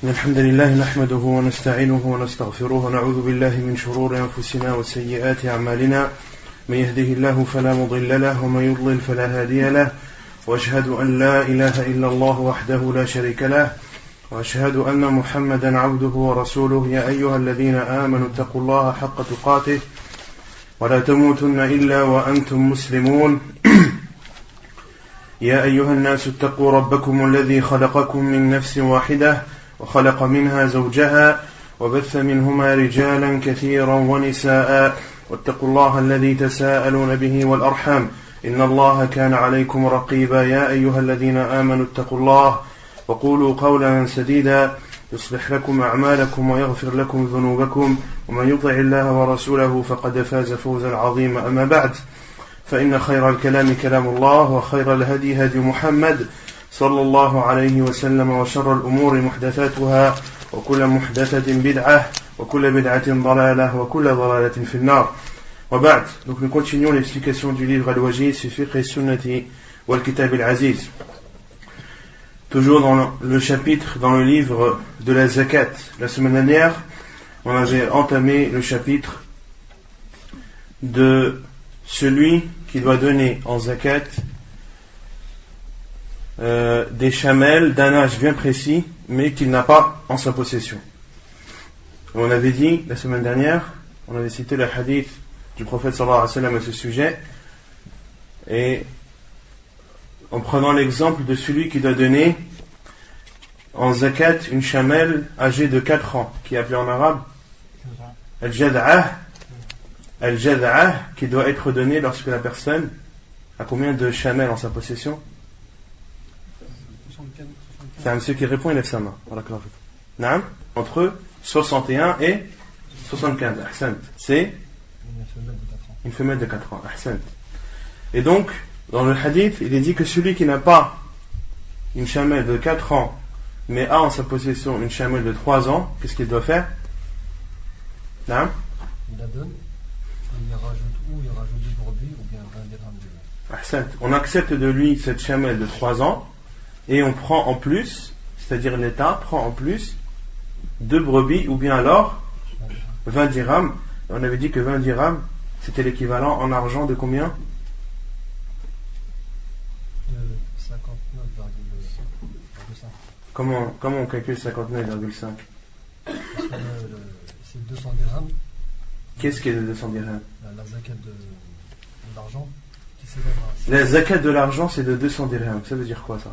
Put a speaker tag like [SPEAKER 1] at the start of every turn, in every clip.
[SPEAKER 1] الحمد لله نحمده ونستعينه ونستغفره ونعوذ بالله من شرور أنفسنا وسيئات أعمالنا من يهده الله فلا مضل له ومن يضلل فلا هادي له وأشهد أن لا إله إلا الله وحده لا شريك له وأشهد أن محمدا عبده ورسوله يا أيها الذين آمنوا اتقوا الله حق تقاته ولا تموتن إلا وأنتم مسلمون يا أيها الناس اتقوا ربكم الذي خلقكم من نفس واحدة وخلق منها زوجها وبث منهما رجالا كثيرا ونساء واتقوا الله الذي تساءلون به والأرحام إن الله كان عليكم رقيبا يا أيها الذين آمنوا اتقوا الله وقولوا قولا سديدا يصلح لكم أعمالكم ويغفر لكم ذنوبكم ومن يطع الله ورسوله فقد فاز فوزا عظيما أما بعد فإن خير الكلام كلام الله وخير الهدي هدي محمد صلى الله عليه وسلم وشر الأمور محدثاتها وكل محدثة بدعة وكل بدعة ضلالة وكل ضلالة في النار وبعد. Donc nous continuons l'explication du livre Al-Wajiz fi fiqh as-sunnati wal kitab al-aziz. Toujours dans le chapitre, dans le livre de la zakat. La semaine dernière, on avait entamé le chapitre de celui qui doit donner en zakat des chamelles d'un âge bien précis, mais qu'il n'a pas en sa possession. On avait dit la semaine dernière, on avait cité le hadith du prophète sallallahu alayhi wa sallam à ce sujet, et en prenant l'exemple de celui qui doit donner en zakat une chamelle âgée de 4 ans, qui est appelée en arabe al-jad'ah, qui doit être donnée lorsque la personne a combien de chamelles en sa possession? C'est un monsieur qui répond, il lève sa main. Entre 61 et 75. C'est une femelle de 4 ans. Et donc, dans le hadith, il est dit que celui qui n'a pas une chamelle de 4 ans, mais a en sa possession une chamelle de 3 ans, qu'est-ce qu'il doit faire?
[SPEAKER 2] Il la donne, il rajoute du brebis ou bien 20 dirhams.
[SPEAKER 1] On accepte de lui cette chamelle de 3 ans, et on prend en plus, c'est-à-dire l'État prend en plus 2 brebis ou bien alors 20 dirhams. On avait dit que 20 dirhams c'était l'équivalent en argent de combien?
[SPEAKER 2] 59,5.
[SPEAKER 1] Comment on calcule 59,5?
[SPEAKER 2] Parce que c'est 200 dirhams.
[SPEAKER 1] Qu'est-ce qui est de 200 dirhams?
[SPEAKER 2] La zakat de l'argent qui s'élève à...
[SPEAKER 1] La zakat de l'argent c'est de 200 dirhams. Ça veut dire quoi ça?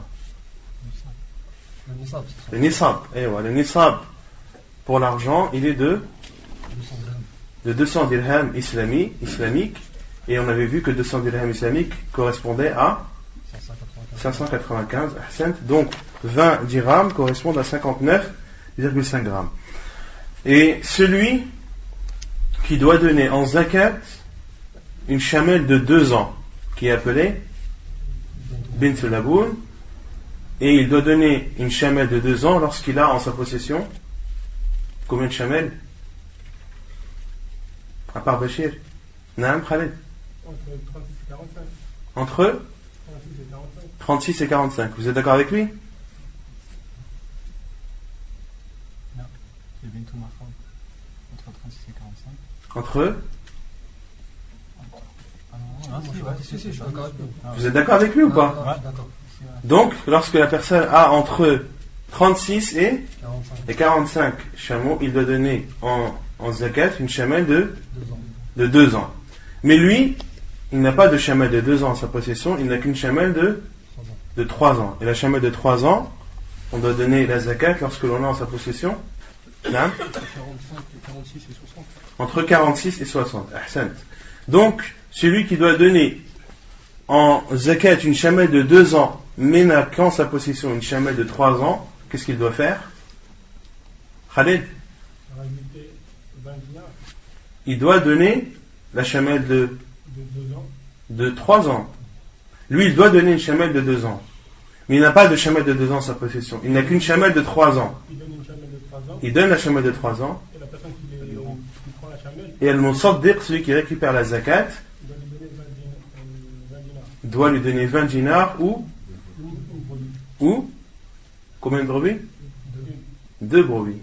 [SPEAKER 1] Le nisab. Le nisab pour l'argent, il est de 200 dirhams islamiques. Et on avait vu que 200 dirhams islamiques correspondaient à 595. Donc 20 dirhams correspondent à 59,5 grammes. Et celui qui doit donner en zakat une chamelle de 2 ans, qui est appelée bint laboun, et il doit donner une chamelle de 2 ans lorsqu'il a en sa possession combien de chamelles? À part Bachir? Naam Khaled? Entre 36 et 45. Vous êtes d'accord avec lui?
[SPEAKER 2] Non, c'est Bintou Mahfoud. Entre 36 et 45.
[SPEAKER 1] Entre?
[SPEAKER 2] Je suis d'accord avec lui.
[SPEAKER 1] Vous êtes d'accord avec lui ou pas?
[SPEAKER 2] Ouais, d'accord.
[SPEAKER 1] Donc, lorsque la personne a entre 36 et 45 chameaux, il doit donner en zakat une chamelle de 2 ans. Mais lui, il n'a pas de chamelle de 2 ans en sa possession, il n'a qu'une chamelle de 3 ans. Et la chamelle de 3 ans, on doit donner la zakat lorsque l'on a en sa possession là, entre 46 et 60. Donc, celui qui doit donner en zakat une chamelle de 2 ans, mais n'a qu'en sa possession une chamelle de 3 ans, qu'est-ce qu'il doit faire? Khalid? Il doit donner la chamelle de 3 ans. Lui, il doit donner une chamelle de 2 ans. Mais il n'a pas de chamelle de 2 ans en sa possession. Il n'a qu'une chamelle de 3 ans. Il donne la chamelle de 3 ans.
[SPEAKER 3] Et la personne qui prend la chamelle,
[SPEAKER 1] et al-musaddiq, celui qui récupère la zakat, doit lui donner 20 dinars ou combien de brebis? 2 brebis.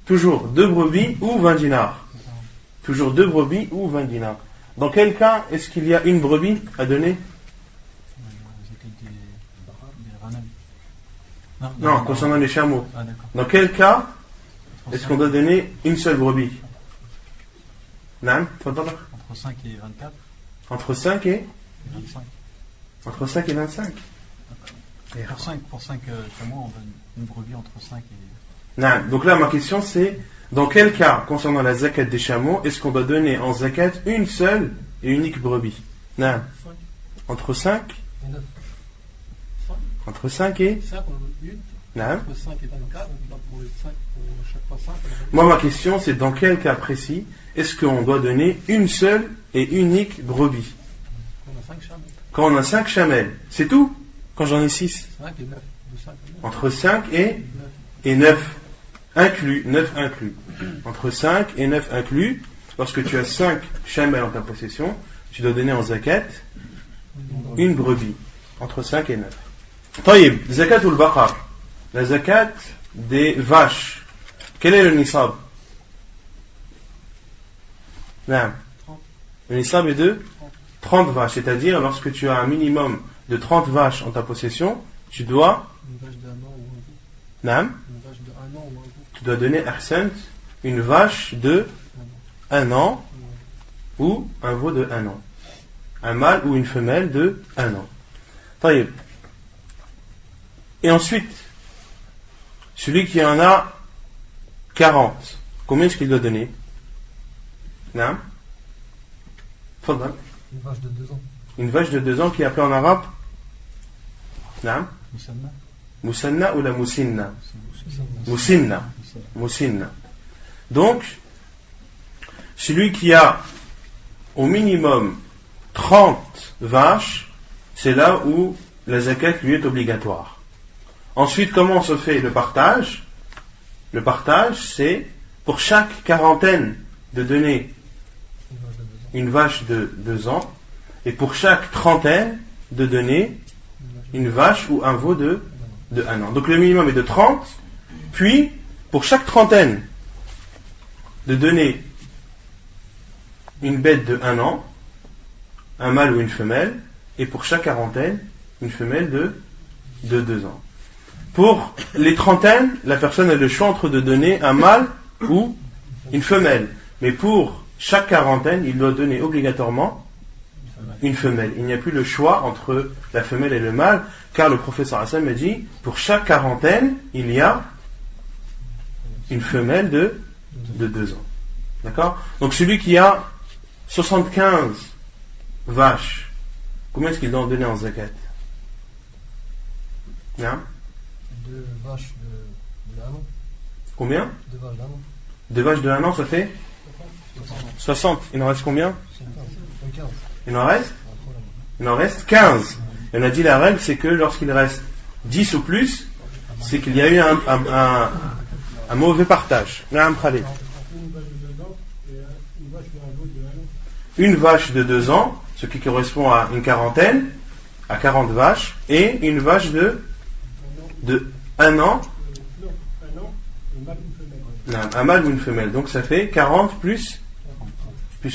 [SPEAKER 1] Toujours 2 brebis ou 20 dinars. Toujours 2 brebis ou 20 dinars. Dans quel cas est-ce qu'il y a une brebis à donner? Non, concernant les chameaux. Dans quel cas est-ce qu'on doit donner une seule brebis? Non,
[SPEAKER 2] entre 5 et 24.
[SPEAKER 1] Entre 5 et
[SPEAKER 2] 25.
[SPEAKER 1] Entre 5 et 25.
[SPEAKER 2] Pour 5 chameaux, on donne une brebis entre 5 et...
[SPEAKER 1] Non, donc là, ma question c'est, dans quel cas, concernant la zakat des chameaux, est-ce qu'on doit donner en zakat une seule et unique brebis? Non. Entre 5
[SPEAKER 3] et 9.
[SPEAKER 1] Entre 5 et
[SPEAKER 3] 5, on en donne une.
[SPEAKER 1] Non.
[SPEAKER 3] Entre 5 et 24, on doit pour 5, pour chaque fois 5.
[SPEAKER 1] Moi, ma question c'est, dans quel cas précis est-ce qu'on doit donner une seule et unique brebis?
[SPEAKER 3] On a 5 chamelles.
[SPEAKER 1] Quand on a 5 chamelles, c'est tout? Quand j'en ai 6?
[SPEAKER 3] 5 et 9. De 5 et 9.
[SPEAKER 1] Entre 5 et 9. Inclus, 9 inclus. Entre 5 et 9 inclus, lorsque tu as 5 chamelles en ta possession, tu dois donner en zakat une brebis. Entre 5 et 9. Taïb, zakat ou al-baqar. La zakat des vaches. Quel est le nisab? Non. Le nisab est de 30 vaches. C'est-à-dire, lorsque tu as un minimum de 30 vaches en ta possession, tu dois...
[SPEAKER 3] Une vache d'un an ou un veau.
[SPEAKER 1] Non.
[SPEAKER 3] Une vache de 1 an ou un veau.
[SPEAKER 1] Tu dois donner ahsan, une vache de 1 an ou un veau de 1 an. Un mâle ou une femelle de 1 an. Taïb. Et ensuite, celui qui en a 40, combien est-ce qu'il doit donner? Non? Fadal.
[SPEAKER 3] Une vache de 2 ans.
[SPEAKER 1] Une vache de 2 ans qui est appelée en arabe? Non?
[SPEAKER 2] Moussanna.
[SPEAKER 1] Moussanna ou la moussinna? Moussinna. Moussinna. Donc, celui qui a au minimum 30 vaches, c'est là où la zakat lui est obligatoire. Ensuite, comment se fait le partage? Le partage, c'est pour chaque quarantaine de donner une vache de 2 ans, et pour chaque trentaine de donner une vache ou un veau de 1 an. Donc le minimum est de 30, puis pour chaque trentaine de donner une bête de 1 an, un mâle ou une femelle, et pour chaque quarantaine, une femelle de 2 ans. Pour les trentaines, la personne a le choix entre de donner un mâle ou une femelle. Mais pour chaque quarantaine, il doit donner obligatoirement une femelle. Il n'y a plus le choix entre la femelle et le mâle, car le prophète sallallahu alayhi wa sallam a dit, pour chaque quarantaine, il y a une femelle de 2 ans. D'accord? Donc celui qui a 75 vaches, combien est-ce qu'il doit en donner en zakat? Non?
[SPEAKER 3] 2 vaches de 1 an.
[SPEAKER 1] Combien?
[SPEAKER 3] 2 vaches d'1 an.
[SPEAKER 1] 2 vaches de 1 an, ça fait 60. Il en reste combien?
[SPEAKER 3] 15.
[SPEAKER 1] Il en reste 15. Et on a dit la règle, c'est que lorsqu'il reste 10 ou plus, c'est qu'il y a eu un mauvais partage.
[SPEAKER 3] Une vache de 2 ans et une vache de 1 veau de 1 an.
[SPEAKER 1] Une vache de 2 ans, ce qui correspond à une quarantaine, à 40 vaches, et une vache de 1 an,
[SPEAKER 3] Non, 1 an, un mâle ou une femelle.
[SPEAKER 1] non, un mâle ou une femelle. Donc ça fait 40 plus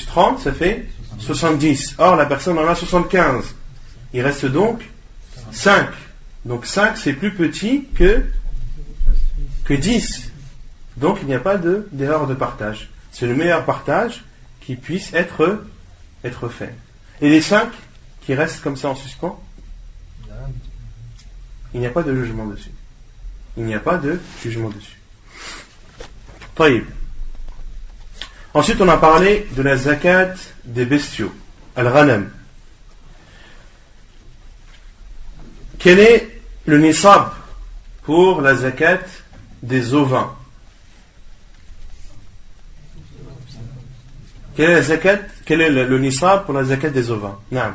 [SPEAKER 1] 30, ça fait 70. Or la personne en a 75. Il reste donc 5. Donc 5 c'est plus petit que 10. Donc il n'y a pas d'erreur de partage. C'est le meilleur partage qui puisse être fait. Et les 5 qui restent comme ça en suspens, il n'y a pas de jugement dessus. Il n'y a pas de jugement dessus. Taïb. Ensuite, on a parlé de la zakat des bestiaux, al-ghanam. Quel est le nisab pour la zakat des ovins? Quel est le nisab pour la zakat des ovins? Non.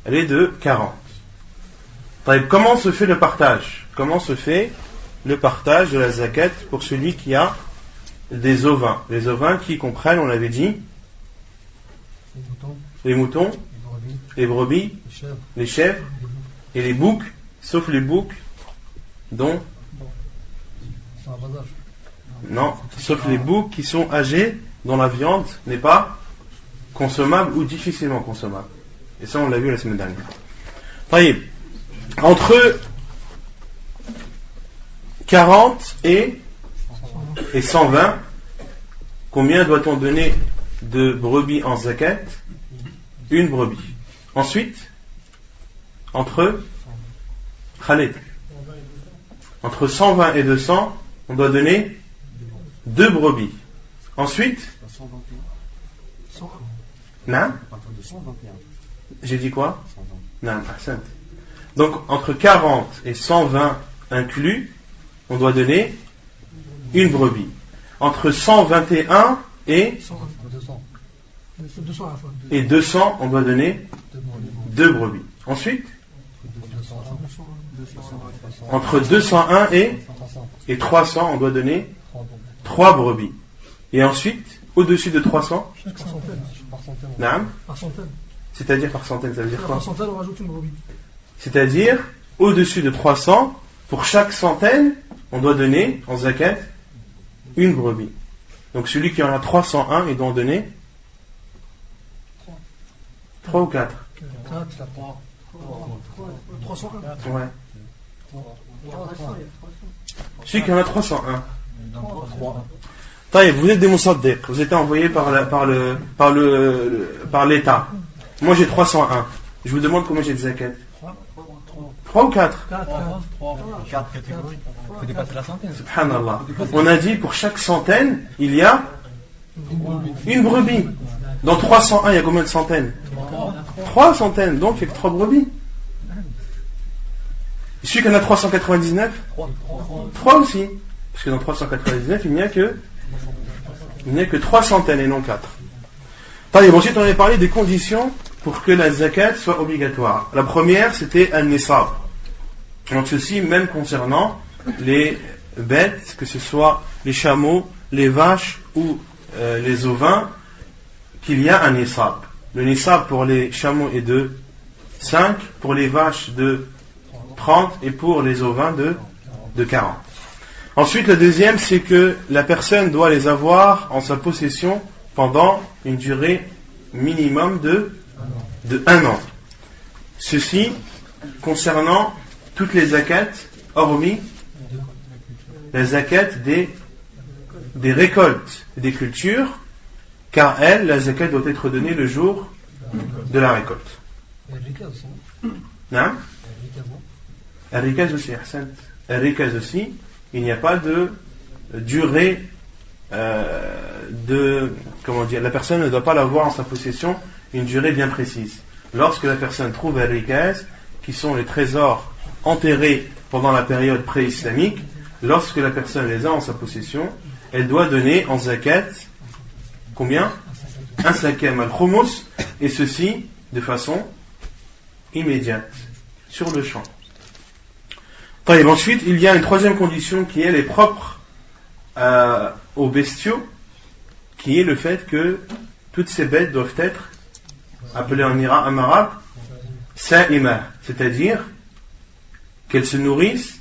[SPEAKER 1] Elle est de 40. Taïb. Comment se fait le partage? Comment se fait le partage de la zakat pour celui qui a des ovins? Les ovins qui comprennent, on l'avait dit, les moutons, les brebis, les chèvres et les boucs, sauf les boucs dont Non, sauf les boucs qui sont âgés, dont la viande n'est pas consommable ou difficilement consommable. Et ça, on l'a vu la semaine dernière. Taïb. Entre 40 et 120, combien doit-on donner de brebis en zakat? Une brebis. Ensuite, entre 120 et 200, on doit donner 2 brebis. Ensuite, non? J'ai dit quoi? Non, donc entre 40 et 120 inclus, on doit donner une brebis. Entre 121 et 200, on doit donner 2 brebis. Ensuite, entre 201 et 300, on doit donner 3 brebis. Et ensuite, au-dessus de 300,
[SPEAKER 3] par centaine.
[SPEAKER 1] C'est-à-dire par centaine, ça veut dire quoi?
[SPEAKER 3] Par centaine, on rajoute une brebis.
[SPEAKER 1] C'est-à-dire, au-dessus de 300, pour chaque centaine, on doit donner en zakat une brebis. Donc celui qui en a 301, il doit en donner 3 ou 4?
[SPEAKER 3] 301.
[SPEAKER 1] Ouais. Celui qui en a 301. Taïb, vous êtes des moussaddiq, vous êtes envoyés par l'État. Moi j'ai 301. Je vous demande combien j'ai de zakat. 3 ou 4?
[SPEAKER 2] 4 catégories. Il faut dépasser la centaine.
[SPEAKER 1] Subhanallah. On a dit pour chaque centaine, il y a une brebis. Dans 301, il y a combien de centaines? 3 centaines, donc il n'y a que 3 brebis. Celui qui en a 399, 3 aussi. Parce que dans 399, il n'y a que 3 centaines et non 4. Ensuite, on avait parlé des conditions pour que la zakat soit obligatoire. La première, c'était un nisab. Donc ceci, même concernant les bêtes, que ce soit les chameaux, les vaches ou les ovins, qu'il y a un nisab. Le nisab pour les chameaux est de 5, pour les vaches de 30 et pour les ovins de 40. Ensuite, le deuxième, c'est que la personne doit les avoir en sa possession pendant une durée minimum de 1 an. Ceci concernant toutes les zakats, hormis la zakat des récoltes et des cultures, car elle, la zakat doit être donnée le jour de la récolte. Non? Al-Rikaz aussi, Ahsan. Al-Rikaz aussi, il n'y a pas de durée la personne ne doit pas l'avoir en sa possession une durée bien précise. Lorsque la personne trouve Al-Rikaz, qui sont les trésors enterrés pendant la période pré-islamique, lorsque la personne les a en sa possession, elle doit donner en zakat combien? Un cinquième al-khumous, et ceci de façon immédiate, sur le champ. Ensuite, il y a une troisième condition qui elle est propre aux bestiaux, qui est le fait que toutes ces bêtes doivent être appelées en arabe sa'ima, c'est-à-dire qu'elles se nourrissent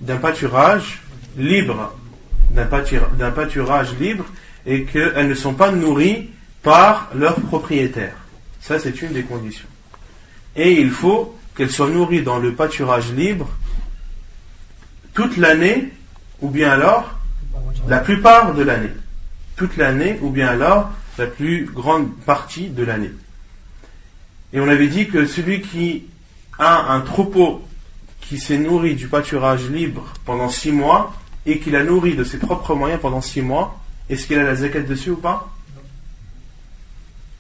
[SPEAKER 1] d'un pâturage libre, et qu'elles ne sont pas nourries par leurs propriétaires. Ça, c'est une des conditions. Et il faut qu'elles soient nourries dans le pâturage libre toute l'année, ou bien alors la plupart de l'année. Toute l'année, ou bien alors la plus grande partie de l'année. Et on avait dit que celui qui a un troupeau qui s'est nourri du pâturage libre pendant 6 mois, et qu'il a nourri de ses propres moyens pendant 6 mois, est-ce qu'il a la zakat dessus ou pas?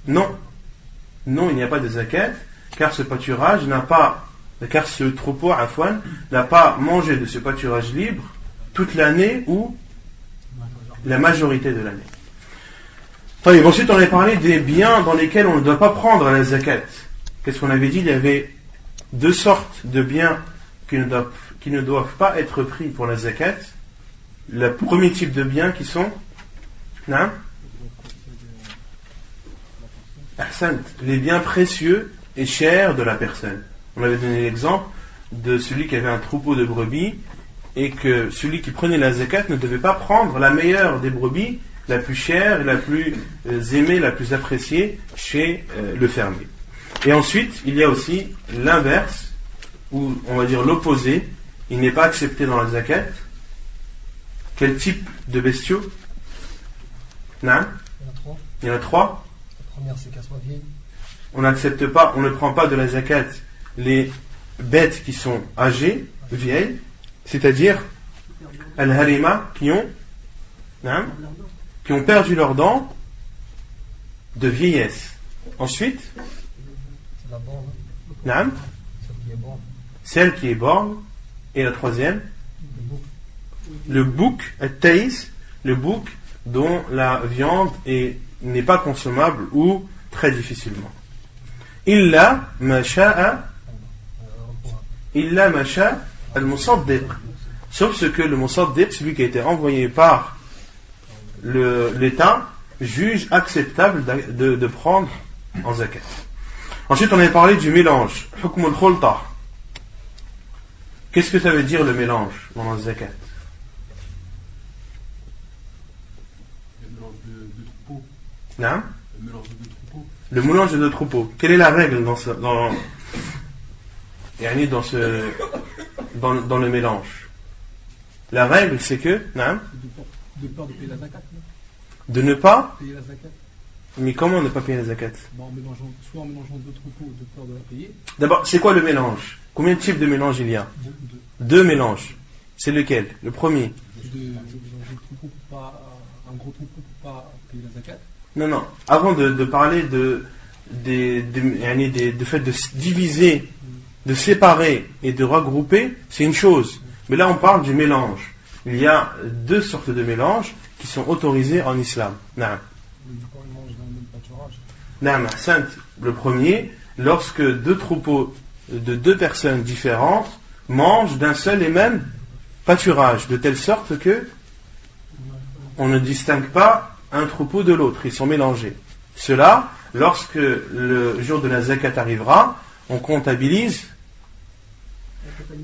[SPEAKER 1] Non. Non, il n'y a pas de zakat, car ce troupeau, n'a pas mangé de ce pâturage libre toute l'année ou la majorité de l'année. Ensuite, on avait parlé des biens dans lesquels on ne doit pas prendre la zakat. Qu'est-ce qu'on avait dit? Il y avait 2 sortes de biens qui ne doivent pas être pris pour la zakat. Le premier type de biens qui sont les biens précieux et chers de la personne. On avait donné l'exemple de celui qui avait un troupeau de brebis et que celui qui prenait la zakat ne devait pas prendre la meilleure des brebis, la plus chère, la plus aimée, la plus appréciée chez le fermier. Et ensuite, il y a aussi l'inverse, ou on va dire l'opposé. Il n'est pas accepté dans la zakat. Quel type de bestiaux? Non? Il y en a trois.
[SPEAKER 2] La première, c'est qu'elle soit vieille.
[SPEAKER 1] On n'accepte pas, on ne prend pas de la zakat les bêtes qui sont âgées, vieilles, c'est-à-dire al-harima, qui ont perdu leurs dents de vieillesse. Ensuite,
[SPEAKER 2] c'est la borne.
[SPEAKER 1] Naam, celle qui est borne. Et la troisième, le bouc, al-taïs, le bouc dont la viande n'est pas consommable ou très difficilement. Illa ma sha'a al-musaddiq, sauf ce que le musaddiq, celui qui a été envoyé par l'État, juge acceptable de prendre en zakat. Ensuite, on avait parlé du mélange, hukm al-khulta. Qu'est-ce que ça veut dire le mélange dans la zakat?
[SPEAKER 3] Le mélange de troupeaux.
[SPEAKER 1] Non?
[SPEAKER 3] Le mélange de deux troupeaux.
[SPEAKER 1] Le mélange de deux troupeaux. Quelle est la règle dans le mélange? La règle, c'est que, non?
[SPEAKER 3] De peur de payer la zakat.
[SPEAKER 1] De ne pas
[SPEAKER 3] payer la zakat.
[SPEAKER 1] Mais comment ne pas payer la zakat?
[SPEAKER 3] Soit en mélangeant deux troupeaux de peur de la payer.
[SPEAKER 1] D'abord, c'est quoi le mélange? Combien de types de mélange il y a? Deux mélanges. C'est lequel? Le premier?
[SPEAKER 3] Un gros troupeau pour pas payer la zakat.
[SPEAKER 1] Non. Avant de parler de fait de diviser, de séparer et de regrouper, c'est une chose. Mais là, on parle du mélange. Il y a deux sortes de mélanges qui sont autorisés en islam. Naam. Naam, le premier, lorsque deux troupeaux de deux personnes différentes mangent d'un seul et même pâturage, de telle sorte que on ne distingue pas un troupeau de l'autre, ils sont mélangés. Cela, lorsque le jour de la zakat arrivera, on comptabilise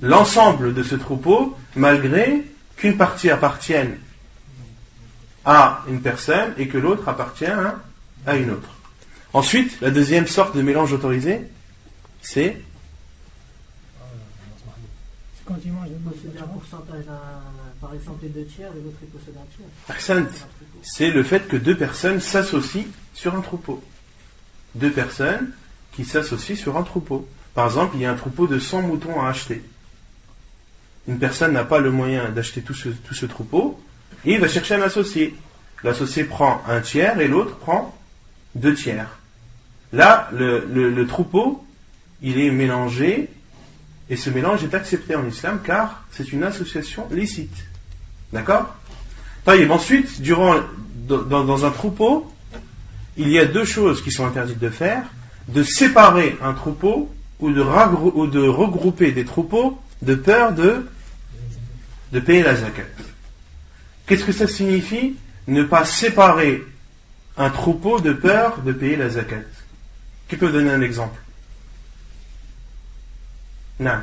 [SPEAKER 1] l'ensemble de ce troupeau, malgré qu'une partie appartienne à une personne et que l'autre appartient à une autre. Ensuite, la deuxième sorte de mélange autorisé, c'est
[SPEAKER 4] quand il mange, il possède un pourcentage, par exemple, deux tiers, et l'autre il possède un tiers.
[SPEAKER 1] C'est le fait que deux personnes s'associent sur un troupeau. Deux personnes qui s'associent sur un troupeau. Par exemple, il y a un troupeau de 100 moutons à acheter. Une personne n'a pas le moyen d'acheter tout ce troupeau, et il va chercher un associé. L'associé prend un tiers et l'autre prend deux tiers. Là, le troupeau, il est mélangé, et ce mélange est accepté en islam car c'est une association licite. D'accord? Ensuite, dans un troupeau, il y a deux choses qui sont interdites de faire: de séparer un troupeau ou de regrouper des troupeaux de peur de payer la zakat. Qu'est-ce que ça signifie? Ne pas séparer un troupeau de peur de payer la zakat. Qui peut donner un exemple? Non.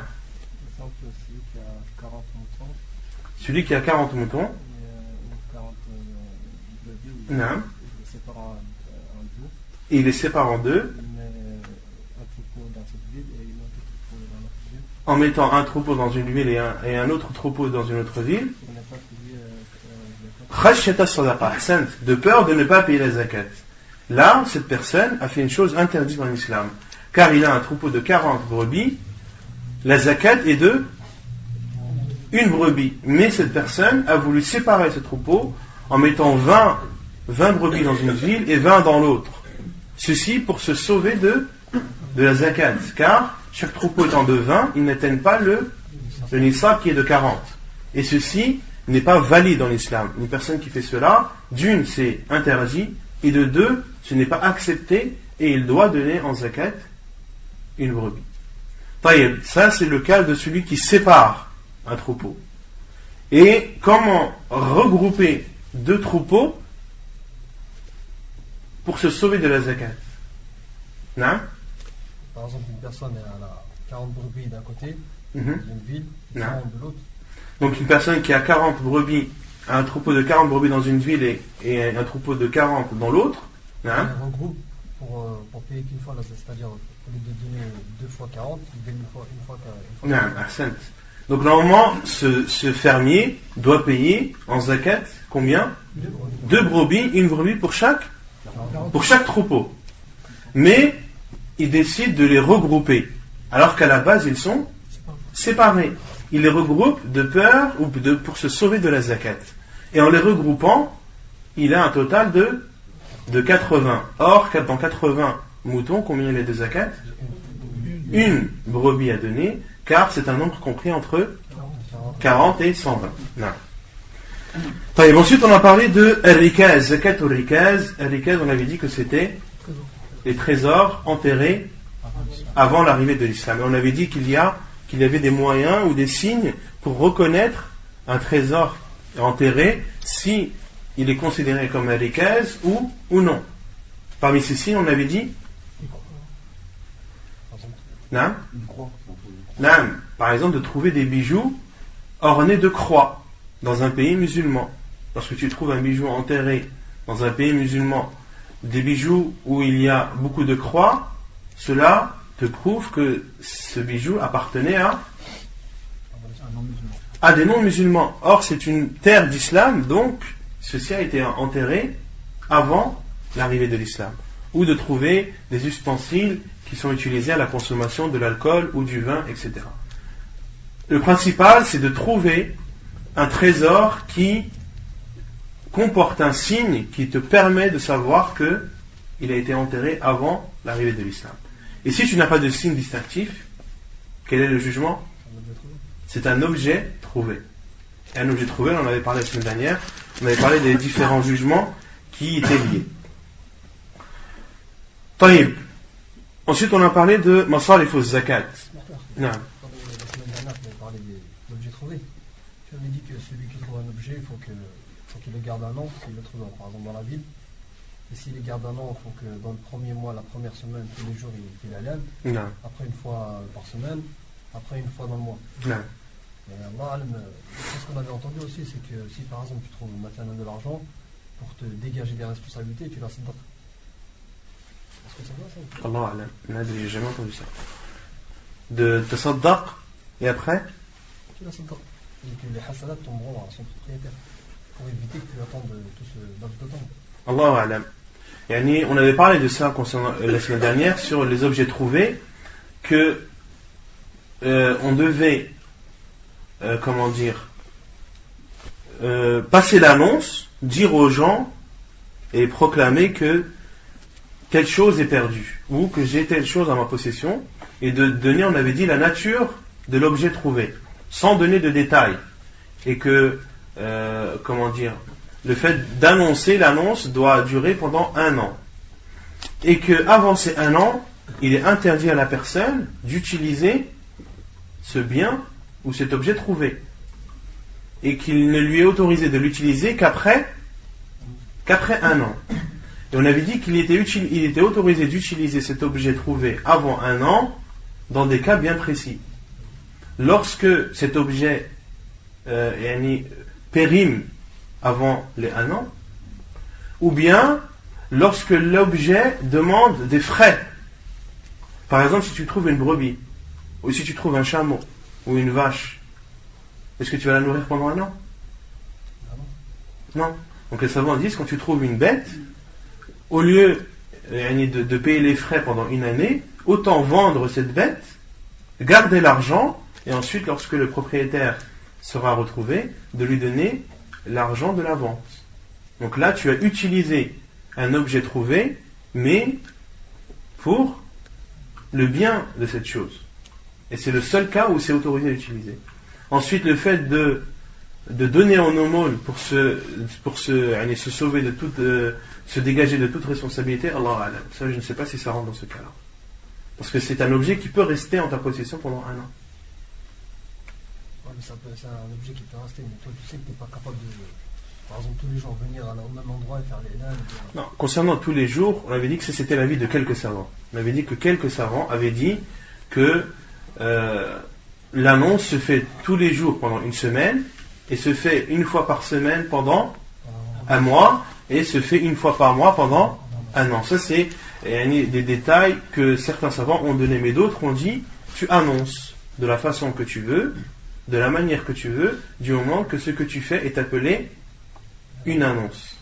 [SPEAKER 3] Celui qui a 40 moutons.
[SPEAKER 1] Celui qui a 40 moutons.
[SPEAKER 3] Et 40 brebis.
[SPEAKER 1] Non.
[SPEAKER 3] Il les sépare en deux.
[SPEAKER 1] Il les sépare en deux.
[SPEAKER 3] Il met un troupeau dans cette ville et un autre troupeau dans l'autre ville.
[SPEAKER 1] En mettant un troupeau dans une ville et un autre troupeau dans une autre ville. Khashyata sadaqa, de peur de ne pas payer la zakat. Là, cette personne a fait une chose interdite en islam. Car il a un troupeau de 40 brebis. La zakat est de une brebis. Mais cette personne a voulu séparer ce troupeau en mettant 20 brebis dans une ville et 20 dans l'autre. Ceci pour se sauver de la zakat. Car chaque troupeau étant de 20, ils n'atteignent pas le nisab qui est de 40. Et ceci n'est pas valide en islam. Une personne qui fait cela, d'une, c'est interdit, et de deux, ce n'est pas accepté, et il doit donner en zakat une brebis. Ça, c'est le cas de celui qui sépare un troupeau. Et comment regrouper deux troupeaux pour se sauver de la zakat? Non?
[SPEAKER 2] Par exemple, une personne a 40 brebis d'un côté, d'une ville, 40 de l'autre.
[SPEAKER 1] Donc une personne qui a 40 brebis, un troupeau de 40 brebis dans une ville et un troupeau de 40 dans l'autre, hein?
[SPEAKER 2] On regroupe pour payer qu'une fois, là, c'est-à-dire au lieu de donner 2 fois 40, il donne une fois 40.
[SPEAKER 1] Donc normalement, ce fermier doit payer en zakat combien? 2 brebis, une brebis pour chaque troupeau. Mais il décide de les regrouper, alors qu'à la base ils sont séparés. Il les regroupe de peur ou pour se sauver de la zakat. Et en les regroupant, il a un total de 80. Or, dans 80 moutons, combien il y a de zakat? Une brebis à donner, car c'est un nombre compris entre 40 et 120. Ensuite, on a parlé de Al-Rikaz, zakat al-Rikaz. Al-Rikaz, on avait dit que c'était les trésors enterrés avant l'arrivée de l'islam. Et on avait dit qu'il y avait des moyens ou des signes pour reconnaître un trésor enterré si il est considéré comme un rikaz ou non. Parmi ces signes, on avait dit par exemple de trouver des bijoux ornés de croix dans un pays musulman. Lorsque tu trouves un bijou enterré dans un pays musulman, des bijoux où il y a beaucoup de croix, cela te prouve que ce bijou appartenait à des non-musulmans. Or, c'est une terre d'islam, donc ceci a été enterré avant l'arrivée de l'islam. Ou de trouver des ustensiles qui sont utilisés à la consommation de l'alcool ou du vin, etc. Le principal, c'est de trouver un trésor qui comporte un signe qui te permet de savoir qu'il a été enterré avant l'arrivée de l'islam. Et si tu n'as pas de signe distinctif, quel est le jugement? C'est un objet trouvé. Et un objet trouvé, on en avait parlé la semaine dernière, on avait parlé des différents jugements qui étaient liés. Taïb. Ensuite, on a parlé de Masarif al-Zakat.
[SPEAKER 2] La semaine dernière, on avait parlé des objets trouvés. Tu avais dit que celui qui trouve un objet, il faut qu'il le garde un an, s'il le trouve par exemple dans la ville. Et s'il les garde un an, il faut que dans le premier mois, la première semaine, tous les jours, il la lève. Après une fois par semaine, après une fois dans le mois. Et Allah, ce qu'on avait entendu aussi, c'est que si par exemple tu trouves maintenant de l'argent, pour te dégager des responsabilités, tu la saddaq. Est-ce que ça va ça?
[SPEAKER 1] Allah, j'ai jamais entendu ça. De te saddaq, et après
[SPEAKER 2] tu la saddaq. Et que les hasanats tomberont à son propriétaire, pour éviter que tu attendes tout ce laps de temps.
[SPEAKER 1] Allahu a'lam. On avait parlé de ça concernant la semaine dernière sur les objets trouvés, que on devait passer l'annonce, dire aux gens et proclamer que telle chose est perdue ou que j'ai telle chose en ma possession, et de donner, on avait dit, la nature de l'objet trouvé sans donner de détails, et que le fait d'annoncer l'annonce doit durer pendant 1 an. Et qu'avant ces 1 an, il est interdit à la personne d'utiliser ce bien ou cet objet trouvé. Et qu'il ne lui est autorisé de l'utiliser qu'après 1 an. Et on avait dit qu'il était autorisé d'utiliser cet objet trouvé avant 1 an dans des cas bien précis. Lorsque cet objet périme avant les 1 an, ou bien lorsque l'objet demande des frais. Par exemple, si tu trouves une brebis, ou si tu trouves un chameau, ou une vache, est-ce que tu vas la nourrir pendant 1 an? Non. Donc les savants disent, quand tu trouves une bête, au lieu de payer les frais pendant 1 année, autant vendre cette bête, garder l'argent, et ensuite, lorsque le propriétaire sera retrouvé, de lui donner l'argent de la vente. Donc là, tu as utilisé un objet trouvé, mais pour le bien de cette chose. Et c'est le seul cas où c'est autorisé d'utiliser. Ensuite, le fait de donner en aumône pour se sauver de toute, se dégager de toute responsabilité, Allah alam. Ça, je ne sais pas si ça rentre dans ce cas-là. Parce que c'est un objet qui peut rester en ta possession pendant 1 an.
[SPEAKER 2] C'est un objet qui peut rester, mais toi tu sais que tu n'es pas capable de, par exemple, tous les jours venir au même endroit et faire les nains.
[SPEAKER 1] Non, concernant tous les jours, on avait dit que c'était l'avis de quelques savants. On avait dit que quelques savants avaient dit que l'annonce se fait tous les jours pendant une semaine, et se fait une fois par semaine pendant un mois, et se fait une fois par mois pendant un an. Ça, c'est des détails que certains savants ont donné, mais d'autres ont dit, tu annonces de la façon que tu veux, de la manière que tu veux, du moment que ce que tu fais est appelé une annonce.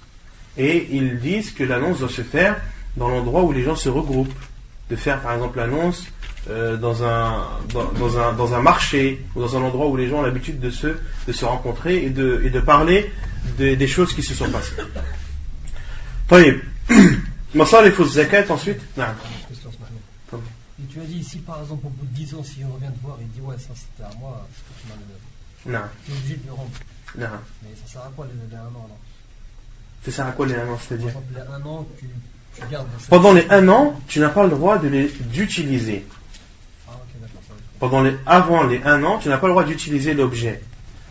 [SPEAKER 1] Et ils disent que l'annonce doit se faire dans l'endroit où les gens se regroupent. De faire par exemple l'annonce dans un marché, ou dans un endroit où les gens ont l'habitude de se rencontrer et de parler des choses qui se sont passées. طيب مصارف الزكاة ensuite. نعم.
[SPEAKER 2] Et tu as dit, si par exemple au bout de 10 ans, si on revient te voir et il dit ouais, ça c'était à moi, c'est que tu m'as
[SPEAKER 1] Non.
[SPEAKER 2] tu es obligé de le rendre.
[SPEAKER 1] Non.
[SPEAKER 2] Mais ça sert à quoi les 1 an alors?
[SPEAKER 1] Ça sert à quoi les 1 an, c'est-à-dire?
[SPEAKER 2] Par exemple, les 1 an, tu gardes.
[SPEAKER 1] Pendant les 1 an, tu n'as pas le droit d'utiliser.
[SPEAKER 2] Ah, ok, d'accord.
[SPEAKER 1] Avant les 1 an, tu n'as pas le droit d'utiliser l'objet.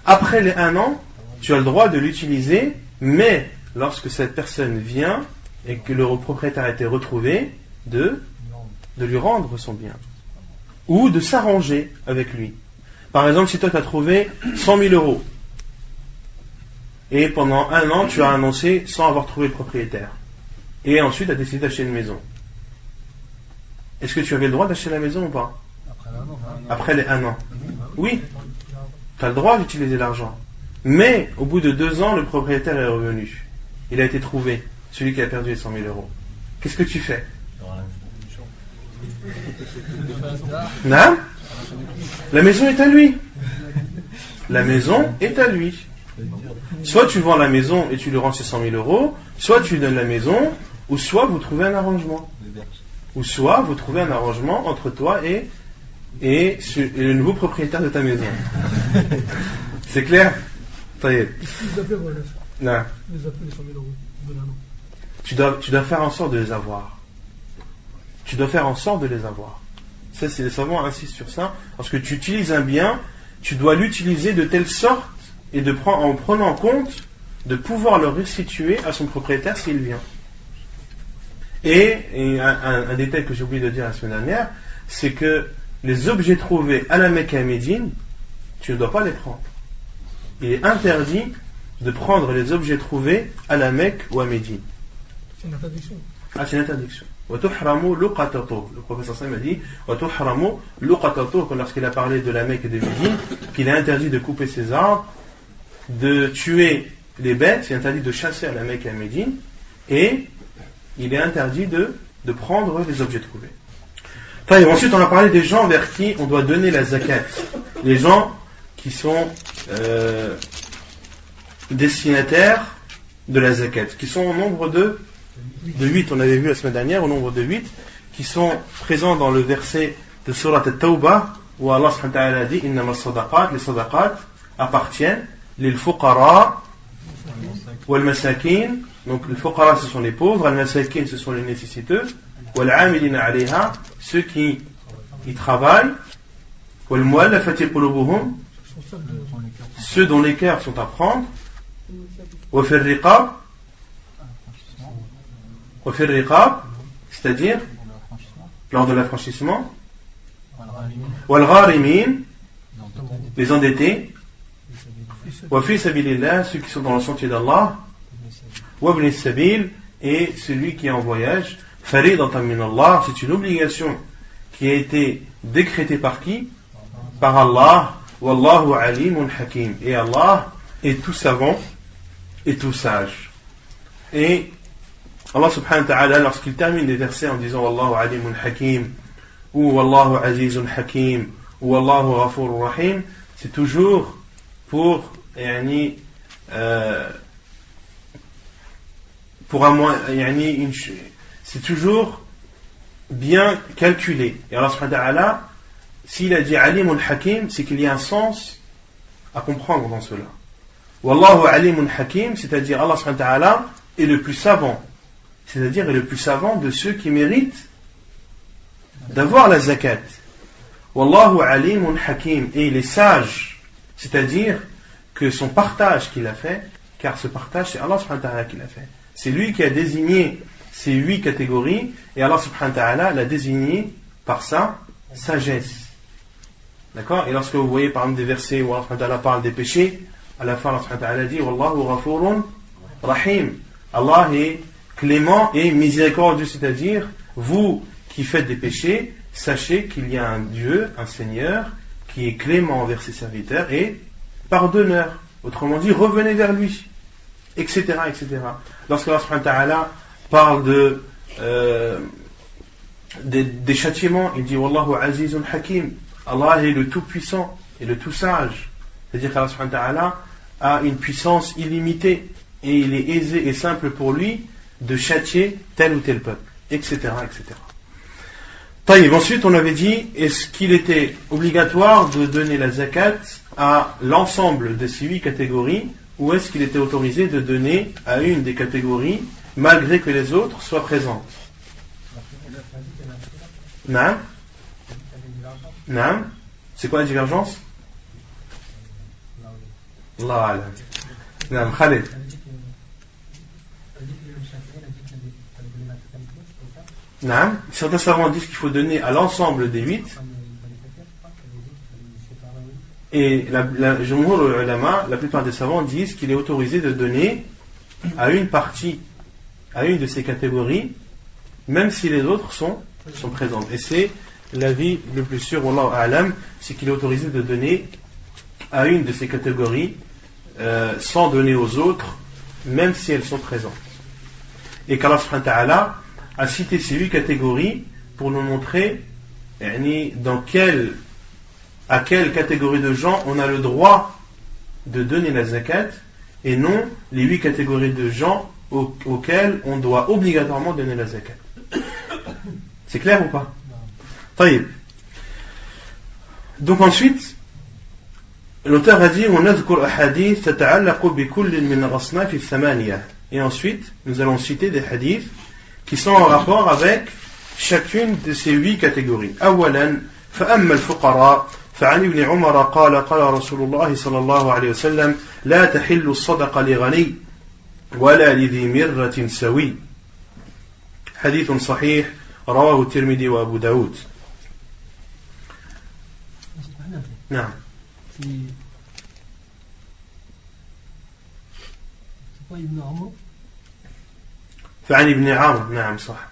[SPEAKER 1] Après les 1 an, tu as le droit de l'utiliser, mais lorsque cette personne vient et que le propriétaire a été retrouvé, de lui rendre son bien. Ou de s'arranger avec lui. Par exemple, si toi tu as trouvé 100 000 euros, et pendant 1 an, tu as annoncé sans avoir trouvé le propriétaire. Et ensuite, tu as décidé d'acheter une maison. Est-ce que tu avais le droit d'acheter la maison ou pas? Après les 1 an. Oui, tu as le droit d'utiliser l'argent. Mais, au bout de 2 ans, le propriétaire est revenu. Il a été trouvé, celui qui a perdu les 100 000 euros. Qu'est-ce que tu fais? Non? La maison est à lui. La maison est à lui. Soit tu vends la maison et tu lui rends ses 100 000 euros, soit tu lui donnes la maison, ou soit vous trouvez un arrangement. Ou soit vous trouvez un arrangement entre toi et le nouveau propriétaire de ta maison. C'est clair? Ça y est. Non. Tu dois faire en sorte de les avoir. Tu dois faire en sorte de les avoir. Ça, c'est les savants insistent sur ça. Lorsque tu utilises un bien, tu dois l'utiliser de telle sorte et en prenant compte de pouvoir le restituer à son propriétaire s'il vient. Et un détail que j'ai oublié de dire la semaine dernière, c'est que les objets trouvés à la Mecque et à Médine, tu ne dois pas les prendre. Il est interdit de prendre les objets trouvés à la Mecque ou à Médine.
[SPEAKER 3] C'est une interdiction.
[SPEAKER 1] Ah, c'est une interdiction. Le professeur Sam a dit lorsqu'il a parlé de la Mecque et de Médine, qu'il est interdit de couper ses arbres, de tuer les bêtes, il est interdit de chasser à la Mecque et à Médine, et il est interdit de prendre les objets trouvés. Ensuite, on a parlé des gens vers qui on doit donner la zakat. Les gens qui sont destinataires de la zakat, qui sont au nombre de 8, on avait vu la semaine dernière, au nombre de 8, qui sont présents dans le verset de Surat At-Tawbah, où Allah subhanahu wa ta'ala dit Innama sadaqat, les sadaqat appartiennent lil fuqara wal masakin. Donc les fuqara ce sont les pauvres, al masakin ce sont les nécessiteux, wal amilina alayha, ceux qui y travaillent, wal mu'allafati qulubuhum, ceux dont les cœurs sont à prendre, wa fir riqab, c'est-à-dire lors de l'affranchissement, wal gharimin, les endettés, wa fi sabilillah, ceux qui sont dans le sentier d'Allah, wa ibn sabil, et celui qui est en voyage, faridatan min Allah, c'est une obligation qui a été décrétée par qui? Par Allah. Wallahu alimun hakim, et Allah est tout savant et tout sage. Et Allah subhanahu wa ta'ala, lorsqu'il termine les versets en disant Wallahu alimun hakim, ou Wallahu azizun hakim, ou Wallahu ghafurur rahim, c'est toujours pour c'est toujours bien calculé. Et Allah subhanahu wa ta'ala, s'il a dit alimun hakim, c'est qu'il y a un sens à comprendre dans cela. Wallahu alimun hakim, c'est-à-dire Allah subhanahu wa ta'ala est le plus savant, c'est-à-dire est le plus savant de ceux qui méritent d'avoir la zakat. Wallahu alimun hakim, et il est sage, c'est-à-dire que son partage qu'il a fait, car ce partage c'est Allah subhanahu wa ta'ala qui l'a fait. C'est lui qui a désigné ces 8 catégories, et Allah subhanahu wa ta'ala l'a désigné par sa sagesse. D'accord? Et lorsque vous voyez par exemple des versets où Allah parle des péchés, à la fin Allah dit Wallahu ghafurun rahim. Allah est clément et miséricordieux, c'est-à-dire vous qui faites des péchés, sachez qu'il y a un Dieu, un Seigneur, qui est clément envers ses serviteurs et pardonneur. Autrement dit, revenez vers lui, etc., etc. Lorsque Allah parle des châtiments, il dit Wallahu azizun hakim. Allah est le tout-puissant et le tout-sage. C'est-à-dire qu'Allah a une puissance illimitée et il est aisé et simple pour lui de châtier tel ou tel peuple, etc., etc. Taïb, ensuite on avait dit, est-ce qu'il était obligatoire de donner la zakat à l'ensemble de ces 8 catégories, ou est-ce qu'il était autorisé de donner à une des catégories malgré que les autres soient présentes? Naam? Naam? C'est quoi la divergence? Allah alam. Naam, Khalid. Naam. Certains savants disent qu'il faut donner à l'ensemble des 8. Et Jumhur ulama, la plupart des savants disent qu'il est autorisé de donner à une partie, à une de ces catégories, même si les autres sont présentes. Et c'est l'avis le plus sûr, wallahu a'lam, c'est qu'il est autorisé de donner à une de ces catégories sans donner aux autres, même si elles sont présentes. Et qu'Allah subhanahu wa ta'ala a cité ces 8 catégories pour nous montrer à quelle catégorie de gens on a le droit de donner la zakat, et non les 8 catégories de gens auxquelles on doit obligatoirement donner la zakat. C'est clair ou pas? Taïb. Donc ensuite, l'auteur a dit et ensuite, nous allons citer des hadiths qui sont en rapport avec chacune de ces 8 catégories. أولا فأما الفقراء فعن ابن عمر قال قال رسول الله صلى الله عليه وسلم لا تحل الصدقة لغني ولا لذي مرة سوي حديث صحيح رواه الترمذي وأبو داود. نعم.
[SPEAKER 2] C'est pas Ibn Amr?
[SPEAKER 1] فعن ابن عمر نعم صح.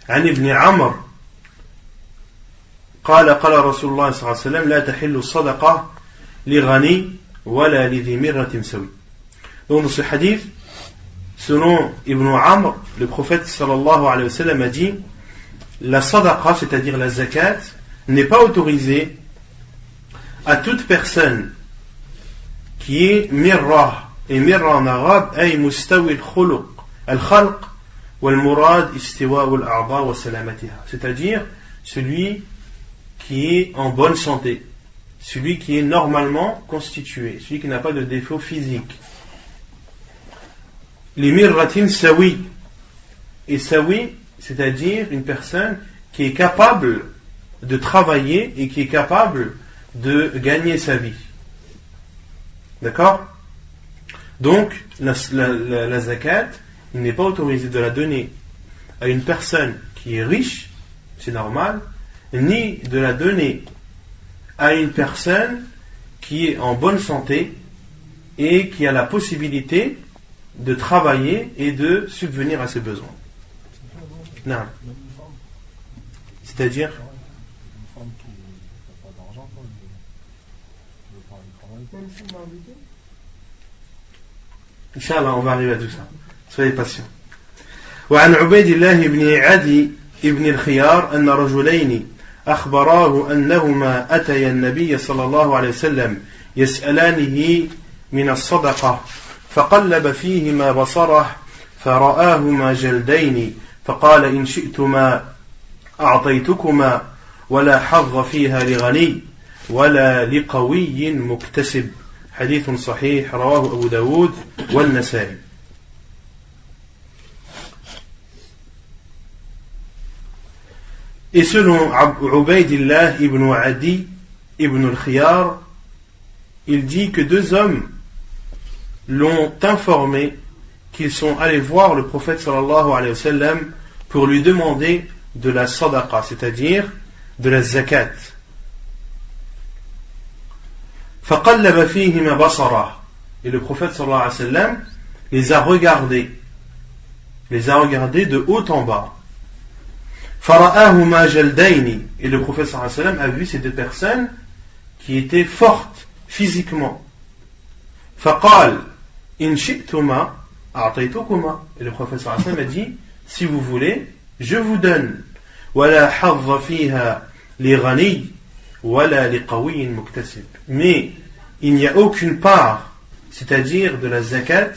[SPEAKER 1] عن ابن عمر قال قال رسول الله صلى الله عليه وسلم لا تحل الصدقة لغني ولا لذي مرة سوي. Donc dans ce hadith, selon Ibn Amr, le prophète sallallahu alayhi wa sallam a dit la sadaqa, c'est-à-dire la zakat, n'est pas autorisée à toute personne qui est mirra, et mirra en arabe ay mustawi al-khuluq al-khalq wal-murad istiwa al-a'dha wa salamatiha, c'est-à-dire celui qui est en bonne santé, celui qui est normalement constitué, celui qui n'a pas de défaut physique. Les mirratin sawi, et sawi, c'est-à-dire une personne qui est capable de travailler et qui est capable de gagner sa vie. D'accord? Donc, la zakat, il n'est pas autorisé de la donner à une personne qui est riche, c'est normal, ni de la donner à une personne qui est en bonne santé et qui a la possibilité de travailler et de subvenir à ses besoins. Non. C'est-à-dire Inch'Allah, on va arriver à tout ça. Soyez patients. وعن عبيد الله بن عدي ابن الخيار أن رجلين أخبراه أنهما أتيا النبي صلى الله عليه وسلم يسألانه من الصدقة فقلب فيهما بصره فرآهما جلدين فقال إن شئتما أعطيتكما ولا حظ فيها لغني ولا لقوي مكتسب حديث صحيح رواه أبو داود والنسائي. Et selon Ubaydillah ibn Adi ibn al-Khiyar, il dit que 2 hommes l'ont informé qu'ils sont allés voir le prophète sallallahu alayhi wa sallam pour lui demander de la sadaqa, c'est-à-dire de la zakat. فقلب فيهما بصره. Et le prophète sallallahu alayhi wa sallam les a regardés de haut en bas. فرآهما جلدين. Et le prophète sallallahu alayhi wa sallam a vu ces deux personnes qui étaient fortes physiquement. فقال إن شئتما أعطيتكما. Et le prophète sallallahu alayhi wa sallam a dit, si vous voulez, je vous donne. ولا حظ فيها لغني ولا لقوي مكتسب. Mais il n'y a aucune part, c'est-à-dire de la zakat,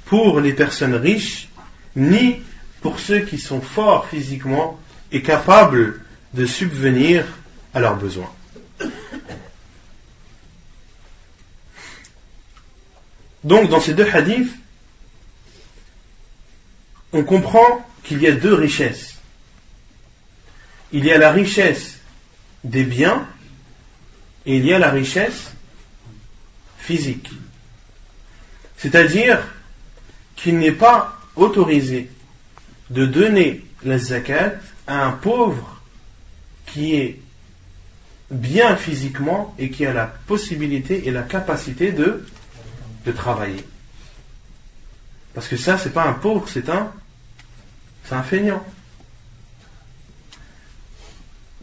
[SPEAKER 1] pour les personnes riches, ni pour ceux qui sont forts physiquement et capables de subvenir à leurs besoins. Donc dans ces deux hadiths, on comprend qu'il y a deux richesses. Il y a la richesse des biens et il y a la richesse physique. C'est-à-dire qu'il n'est pas autorisé de donner la zakat à un pauvre qui est bien physiquement et qui a la possibilité et la capacité de travailler. Parce que ça, c'est pas un pauvre, c'est un feignant.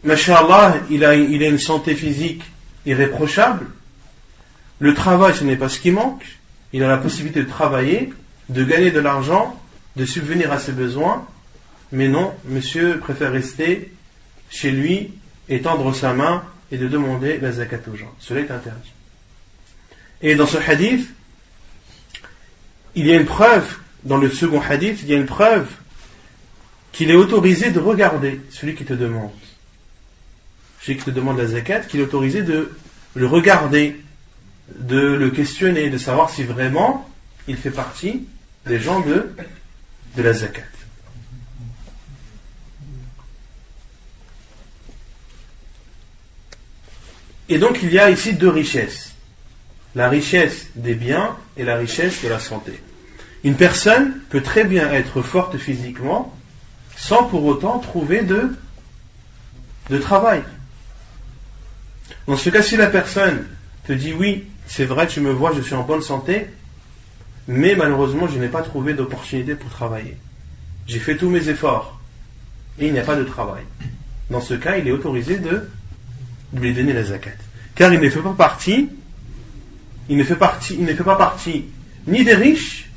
[SPEAKER 1] Masha'Allah, il a une santé physique irréprochable. Le travail, ce n'est pas ce qui manque. Il a la possibilité de travailler, de gagner de l'argent, de subvenir à ses besoins. Mais non, monsieur préfère rester chez lui, étendre sa main et de demander la zakat aux gens. Cela est interdit. Et dans ce hadith, il y a une preuve, dans le second hadith, il y a une preuve qu'il est autorisé de regarder celui qui te demande. Celui qui te demande la zakat, qu'il est autorisé de le regarder, de le questionner, de savoir si vraiment il fait partie des gens de la zakat. Et donc il y a ici deux richesses. La richesse des biens et la richesse de la santé. Une personne peut très bien être forte physiquement sans pour autant trouver de travail. Dans ce cas, si la personne te dit oui, c'est vrai, tu me vois, je suis en bonne santé, mais malheureusement je n'ai pas trouvé d'opportunité pour travailler. J'ai fait tous mes efforts et il n'y a pas de travail. Dans ce cas, il est autorisé de lui donner la zakat. Car il ne fait pas partie ni des riches,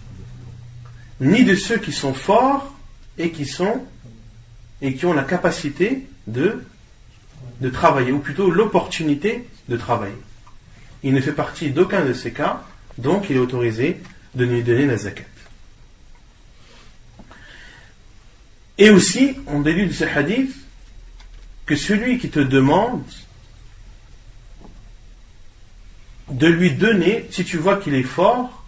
[SPEAKER 1] ni de ceux qui sont forts et qui ont la capacité de travailler, ou plutôt l'opportunité de travailler. Il ne fait partie d'aucun de ces cas, donc il est autorisé de lui donner la zakat. Et aussi, on déduit de ce hadith que celui qui te demande de lui donner, si tu vois qu'il est fort,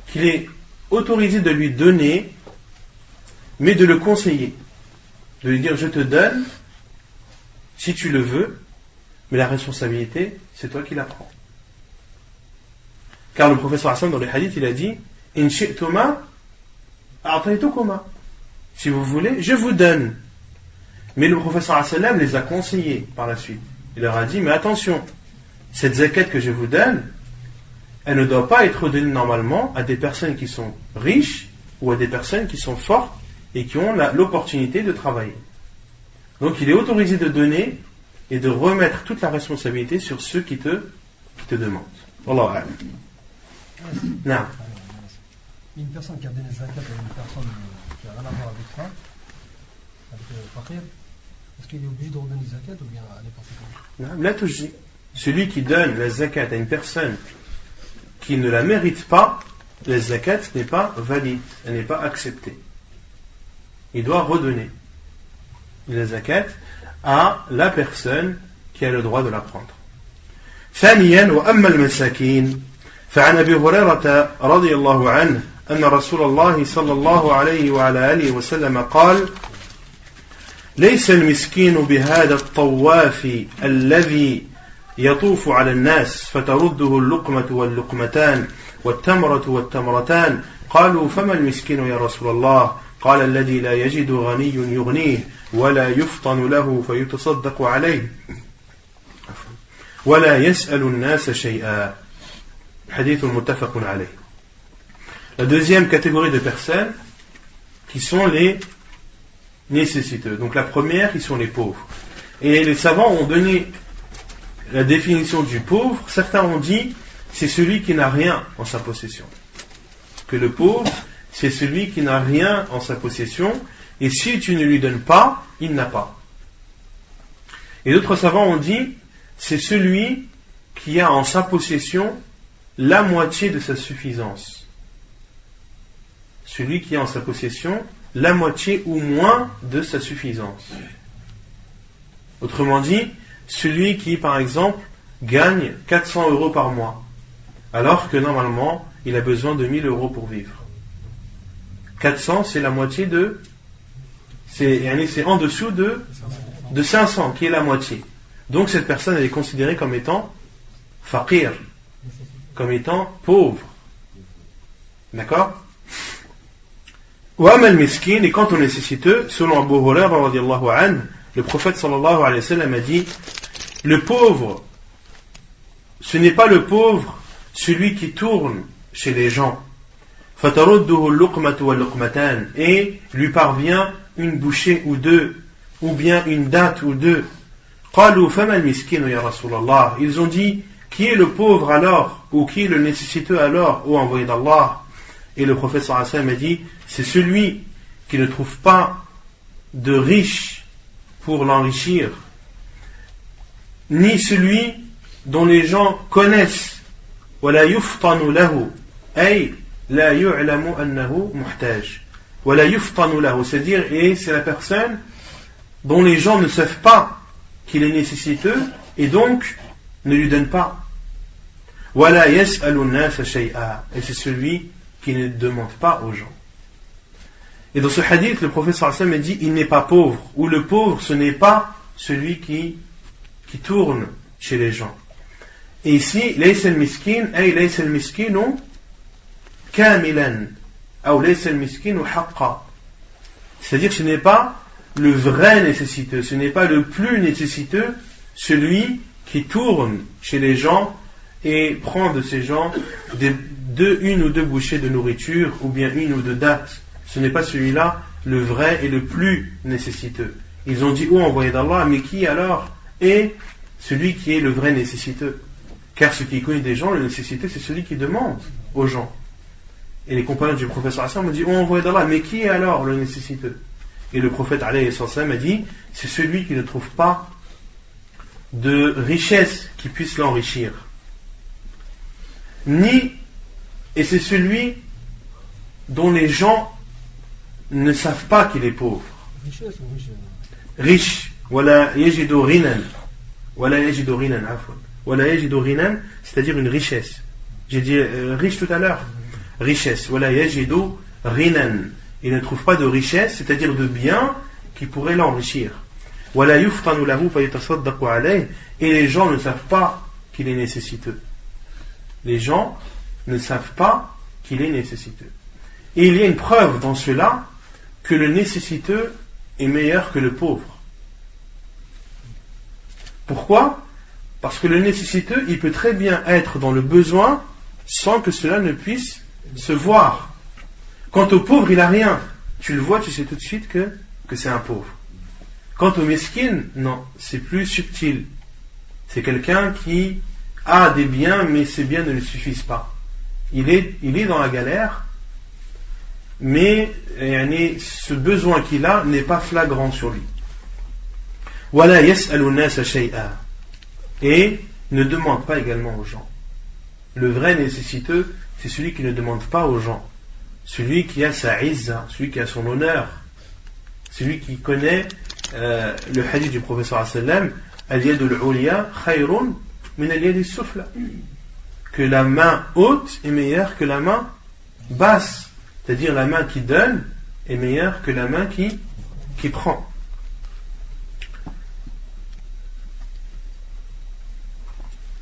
[SPEAKER 1] qu'il est autorisé de lui donner, mais de le conseiller, de lui dire je te donne si tu le veux, mais la responsabilité c'est toi qui la prends. Car le prophète sallallahu alayhi wa sallam dans le hadith il a dit in shi'tuma a'taytukuma, si vous voulez je vous donne. Mais le prophète sallallahu alayhi wa sallam les a conseillés par la suite. Il leur a dit mais attention, cette zakat que je vous donne, elle ne doit pas être donnée normalement à des personnes qui sont riches ou à des personnes qui sont fortes et qui ont l'opportunité de travailler. Donc il est autorisé de donner et de remettre toute la responsabilité sur ceux qui te demandent. Wallahu a'lam. Non.
[SPEAKER 2] Une personne qui a donné zakat à une personne qui n'a rien à voir avec ça, avec le fakir, est-ce qu'il est obligé de redonner zakat ou bien à n'importe quoi?
[SPEAKER 1] Non, là tout je dis. Celui qui donne la zakat à une personne qui ne la mérite pas, la zakat n'est pas valide, elle n'est pas acceptée. Il doit redonner la zakat à la personne qui a le droit de la prendre. ثانيا وأما المساكين فعن أبي هريرة رضي الله عنه أن رسول الله صلى الله عليه وعلى آله وسلم قال ليس المسكين بهذا الطواف الذي يطوف على الناس فترده اللقمة واللقمتان والتمرة والتمرتان قالوا فما المسكين يا رسول الله قال الذي لا يجد غني يغنيه ولا يفطن له فيتصدق عليه ولا يسأل الناس شيئا. Hadith muttafaqun alayh. La deuxième catégorie de personnes qui sont les nécessiteux. Donc la première, qui sont les pauvres. Et les savants ont donné la définition du pauvre. Certains ont dit, c'est celui qui n'a rien en sa possession. Que le pauvre, c'est celui qui n'a rien en sa possession, et si tu ne lui donnes pas, il n'a pas. Et d'autres savants ont dit, c'est celui qui a en sa possession la moitié de sa suffisance. Celui qui a en sa possession la moitié ou moins de sa suffisance. Autrement dit, celui qui, par exemple, gagne 400 € par mois, alors que normalement, il a besoin de 1000 € pour vivre. 400, c'est la moitié de... C'est en dessous de 500, qui est la moitié. Donc cette personne, elle est considérée comme étant faqir, comme étant pauvre. D'accord? Wa amal miskin, et quant au nécessiteux, selon Abu Hurairah radiyallahu anhu, le prophète sallallahu alayhi wa sallam a dit, le pauvre, ce n'est pas le pauvre, celui qui tourne chez les gens. Fatarudduhu al-luqmatu wal-luqmatan, et lui parvient une bouchée ou deux, ou bien une date ou deux. Qalu fama al-miskinu ya Rasulallah. Ils ont dit, qui est le pauvre alors, ou qui est le nécessiteux alors, ô envoyé d'Allah? Et le prophète sallallahu alayhi wa sallam a dit, c'est celui qui ne trouve pas de riche pour l'enrichir, ni celui dont les gens connaissent, wala yuftanu lahu, ay la yu'lamu annahu muhtaj, wala yuftanu lahu, c'est-à-dire, et c'est la personne dont les gens ne savent pas qu'il est nécessiteux et donc ne lui donnent pas. Wala yas'alu an-nasa shay'a, et c'est celui qui ne demande pas aux gens. Et dans ce hadith, le prophète sallallahu alayhi wa sallam a dit, il n'est pas pauvre, ou le pauvre, ce n'est pas celui qui tourne chez les gens. Et ici, laysa al-miskin, ay laysa al-miskinu kamilan, ou laysa al-miskinu haqqa. C'est-à-dire, ce n'est pas le vrai nécessiteux, ce n'est pas le plus nécessiteux, celui qui tourne chez les gens et prend de ces gens une ou deux bouchées de nourriture, ou bien une ou deux dattes. Ce n'est pas celui-là le vrai et le plus nécessiteux. Ils ont dit, oh envoyé d'Allah, mais qui alors est celui qui est le vrai nécessiteux? Car ce qui connaît des gens, le nécessiteux, c'est celui qui demande aux gens. Et les compagnons du prophète sallallahu alayhi wa sallam ont dit, oh envoyé d'Allah, mais qui est alors le nécessiteux? Et le prophète alayhi wa sallam a dit, c'est celui qui ne trouve pas de richesse qui puisse l'enrichir. Et c'est celui dont les gens ne savent pas qu'il est pauvre.
[SPEAKER 2] Richesse ou riche?
[SPEAKER 1] Riche. Wala yajidu ghinan. Wala yajidu ghinan, afwan. Wala yajidu ghinan, c'est-à-dire une richesse. J'ai dit riche tout à l'heure. Richesse. Wala yajidu ghinan. Il ne trouve pas de richesse, c'est-à-dire de bien qui pourrait l'enrichir. Wala yuftanu lahu fayatasaddaqu alayhi. Et les gens ne savent pas qu'il est nécessiteux. Les gens ne savent pas qu'il est nécessiteux. Et il y a une preuve dans cela que le nécessiteux est meilleur que le pauvre. Pourquoi? Parce que le nécessiteux, il peut très bien être dans le besoin sans que cela ne puisse se voir. Quant au pauvre, il n'a rien. Tu le vois, tu sais tout de suite que c'est un pauvre. Quant au miskin, non, c'est plus subtil. C'est quelqu'un qui a des biens, mais ces biens ne lui suffisent pas. Il est dans la galère, mais ce besoin qu'il a n'est pas flagrant sur lui. Wala yas'alu an-nasa shay'a, et ne demande pas également aux gens. Le vrai nécessiteux, c'est celui qui ne demande pas aux gens, celui qui a sa izza, celui qui a son honneur, celui qui connaît le hadith du professeur sallam, al-yadul uliya khayrun min al-yadi sufla, que la main haute est meilleure que la main basse, c'est-à-dire la main qui donne est meilleure que la main qui prend.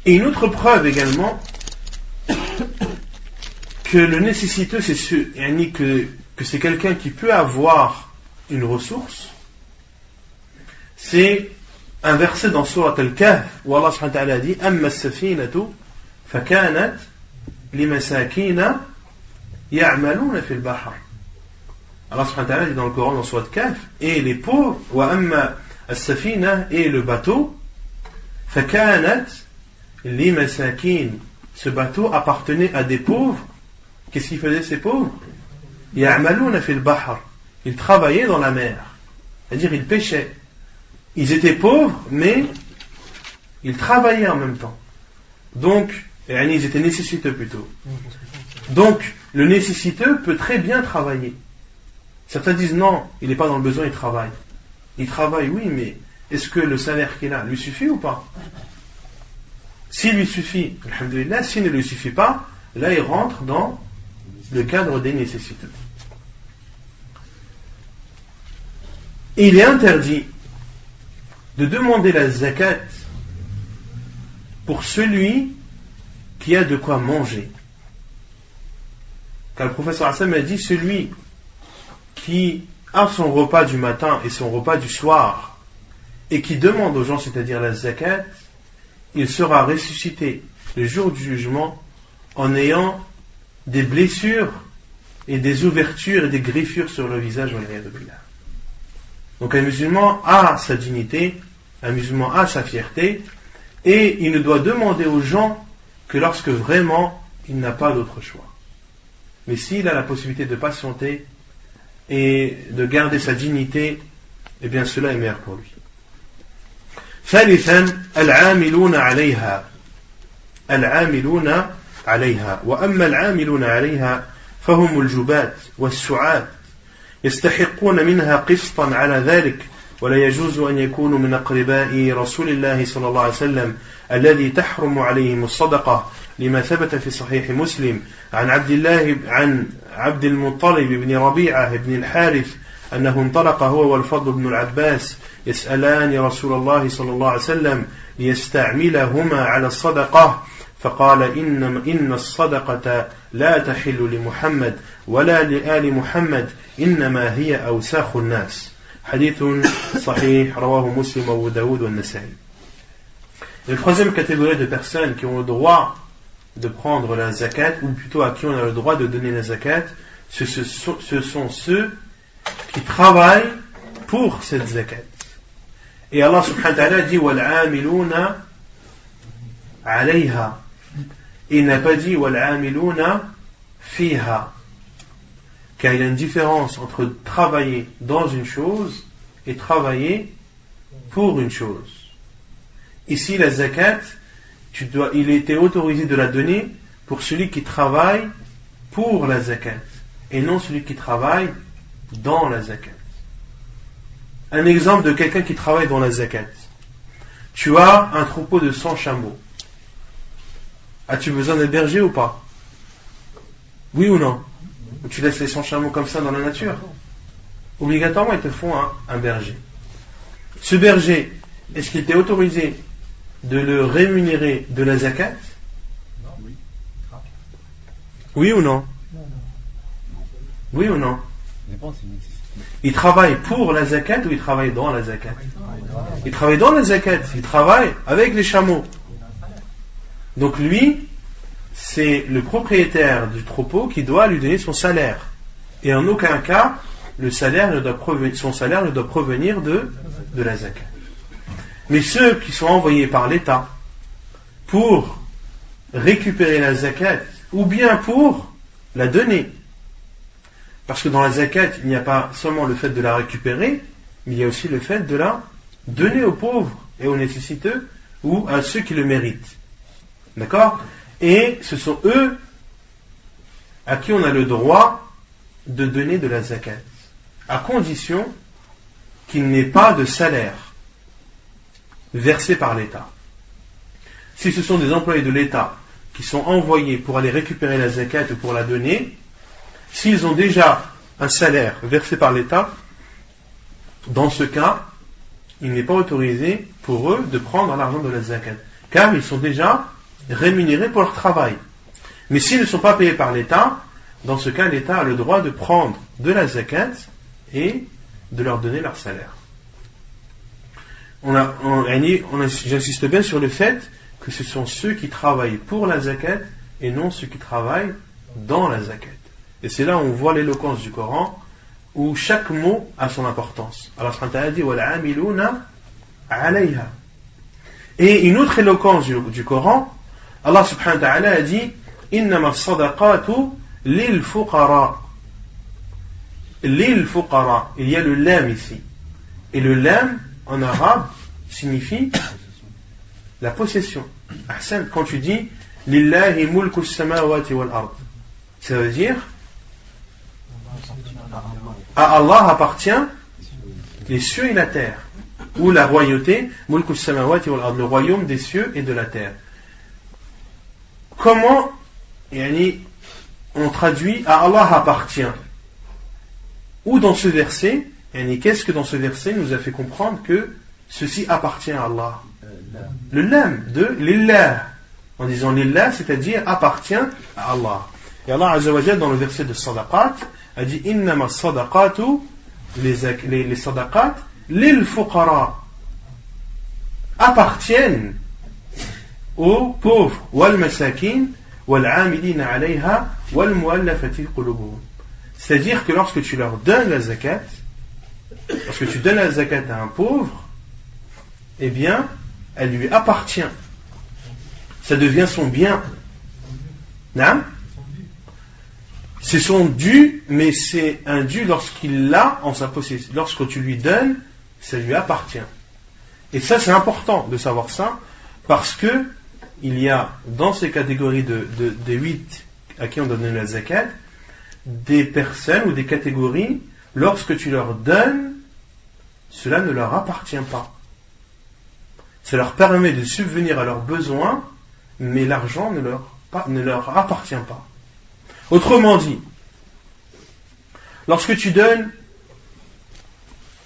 [SPEAKER 1] Et une autre preuve également que le nécessiteux, c'est que c'est quelqu'un qui peut avoir une ressource, c'est un verset dans Surat Al-Kahf où Allah subhanahu wa ta'ala dit Amma as-safinatu fakanat limasakina ya'maluna fil bahr. Allah subhanahu wa ta'ala dit dans le Coran dans Surat Al-Kahf, et les pauvres, wa amma as-safina, et le bateau, fakanat limasakin, ce bateau appartenait à des pauvres. Qu'est-ce qu'ils faisaient ces pauvres? Ya'maluna fil bahr, ils travaillaient dans la mer, c'est-à-dire ils pêchaient. Ils étaient pauvres, mais ils travaillaient en même temps. Donc, ils étaient nécessiteux plutôt. Donc, le nécessiteux peut très bien travailler. Certains disent non, il n'est pas dans le besoin, il travaille. Il travaille, oui, mais est-ce que le salaire qu'il a lui suffit ou pas? S'il lui suffit, alhamdoulilah, s'il ne lui suffit pas, là il rentre dans le cadre des nécessiteux. Et il est interdit de demander la zakat pour celui qui a de quoi manger. Car le professeur Hassan a dit, celui qui a son repas du matin et son repas du soir et qui demande aux gens, c'est-à-dire la zakat, il sera ressuscité le jour du jugement en ayant des blessures et des ouvertures et des griffures sur le visage. Donc un musulman a sa dignité, un musulman a sa fierté, et il ne doit demander aux gens que lorsque vraiment il n'a pas d'autre choix. Mais s'il a la possibilité de patienter et de garder sa dignité, eh bien cela est meilleur pour lui. ثالثا العاملون عليها وأما العاملون عليها فهم الجبات والسعاة يستحقون منها قسطا على ذلك ولا يجوز أن يكونوا من أقرباء رسول الله صلى الله عليه وسلم الذي تحرم عليهم الصدقة لما ثبت في صحيح مسلم عن عبد المطلب بن ربيعة بن الحارث أنه انطلق هو والفضل بن العباس يسألان رسول الله صلى الله عليه وسلم ليستعملهما على الصدقة فقال إن الصدقة لا تحل لمحمد ولا لآل محمد إنما هي أوساخ الناس حديث صحيح رواه مسلم وأبو داود والنسائي. La troisième catégorie de personnes qui ont le droit de prendre la zakat, ou plutôt à qui on a le droit de donner la zakat, ce sont ceux qui travaillent pour cette zakat. Et Allah subhanahu wa ta'ala dit وَالْعَامِلُونَ عَلَيْهَا. Il n'a pas dit وَالْعَامِلُونَ فِيهَا. Car il y a une différence entre travailler dans une chose et travailler pour une chose. Ici, la zakat, il était autorisé de la donner pour celui qui travaille pour la zakat et non celui qui travaille dans la zakat. Un exemple de quelqu'un qui travaille dans la zakat. Tu as un troupeau de 100 chameaux. As-tu besoin d'un berger ou pas? Oui ou non? Ou tu laisses les 100 chameaux comme ça dans la nature? Obligatoirement, ils te font un berger. Ce berger, est-ce qu'il t'est autorisé de le rémunérer de la zakat? Oui ou non? Oui ou non? Il travaille pour la zakat ou il travaille dans la zakat? Il travaille dans la zakat, il travaille avec les chameaux. Donc lui, c'est le propriétaire du troupeau qui doit lui donner son salaire. Et en aucun cas, son salaire ne doit provenir de la zakat. Mais ceux qui sont envoyés par l'État pour récupérer la zakat, ou bien pour la donner, parce que dans la zakat, il n'y a pas seulement le fait de la récupérer, mais il y a aussi le fait de la donner aux pauvres et aux nécessiteux, ou à ceux qui le méritent. D'accord? Et ce sont eux à qui on a le droit de donner de la zakat, à condition qu'il n'ait pas de salaire versé par l'État. Si ce sont des employés de l'État qui sont envoyés pour aller récupérer la zakat ou pour la donner, s'ils ont déjà un salaire versé par l'État, dans ce cas, il n'est pas autorisé pour eux de prendre l'argent de la zakat, car ils sont déjà rémunérés pour leur travail. Mais s'ils ne sont pas payés par l'État, dans ce cas, l'État a le droit de prendre de la zakat et de leur donner leur salaire. j'insiste bien sur le fait que ce sont ceux qui travaillent pour la zakat et non ceux qui travaillent dans la zakat. Et c'est là où on voit l'éloquence du Coran, où chaque mot a son importance. Allah subhanahu wa ta'ala dit وَالْعَامِلُونَ عَلَيْهَا. Et une autre éloquence du Coran, Allah subhanahu wa ta'ala a dit إِنَّمَا الصَّدَقَاتُ لِلْفُقَرَاءِ. Lil-fuqara, il y a le lam ici. Et le lam, en arabe, signifie la possession. Ahsan, quand tu dis Lillahi mulku samawati wal ard, ça veut dire à Allah appartient les cieux et la terre, ou la royauté, mulku samawati wal ard, le royaume des cieux et de la terre. Comment on traduit à Allah appartient? Ou dans ce verset, qu'est-ce que dans ce verset nous a fait comprendre que ceci appartient à Allah? Le lam de lillah, en disant lillah, c'est-à-dire appartient à Allah. Et Allah Azza wa Jalla dans le verset de Sadaqat a dit innama sadaqatu, les sadaqat lil fuqara, appartiennent aux pauvres, wal masakin wal amilina alayha wal muallafati qulubuhum. C'est-à-dire que lorsque tu leur donnes la zakat, lorsque tu donnes la zakat à un pauvre, eh bien, elle lui appartient. Ça devient son bien. Non ? C'est son dû, mais c'est un dû lorsqu'il l'a en sa possession. Lorsque tu lui donnes, ça lui appartient. Et ça, c'est important de savoir ça, parce que il y a dans ces catégories de 8 à qui on donne la zakat, des personnes ou des catégories, lorsque tu leur donnes, cela ne leur appartient pas. Ça leur permet de subvenir à leurs besoins, mais l'argent ne leur appartient pas. Autrement dit, lorsque tu donnes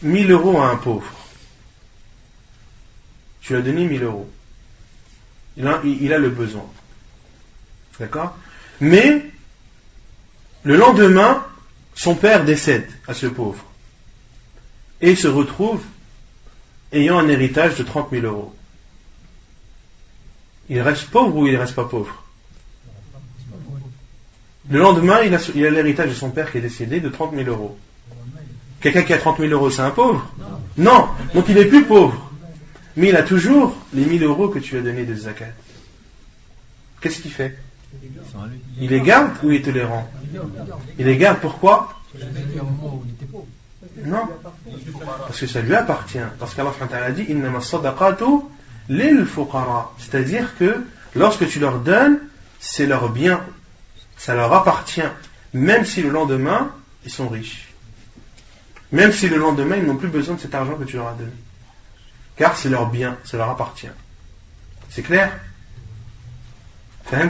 [SPEAKER 1] 1000 euros à un pauvre, tu lui as donné 1000 euros, il a le besoin. D'accord ? Mais le lendemain, son père décède à ce pauvre et se retrouve ayant un héritage de 30 000 euros. Il reste pauvre ou il ne reste pas pauvre? Le lendemain, il a l'héritage de son père qui est décédé de 30 000 euros. Quelqu'un qui a 30 000 euros, c'est un pauvre? Non, donc il n'est plus pauvre. Mais il a toujours les 1000 euros que tu lui as donnés de zakat. Qu'est-ce qu'il fait? Il les garde ou il te les rend? Il les garde, pourquoi? Non, parce que ça lui appartient. Parce qu'Allah a dit innama sadaqatu lil fuqara, c'est-à-dire que lorsque tu leur donnes, c'est leur bien, ça leur appartient, même si le lendemain ils sont riches, même si le lendemain ils n'ont plus besoin de cet argent que tu leur as donné, car c'est leur bien, ça leur appartient. C'est clair? Ça lui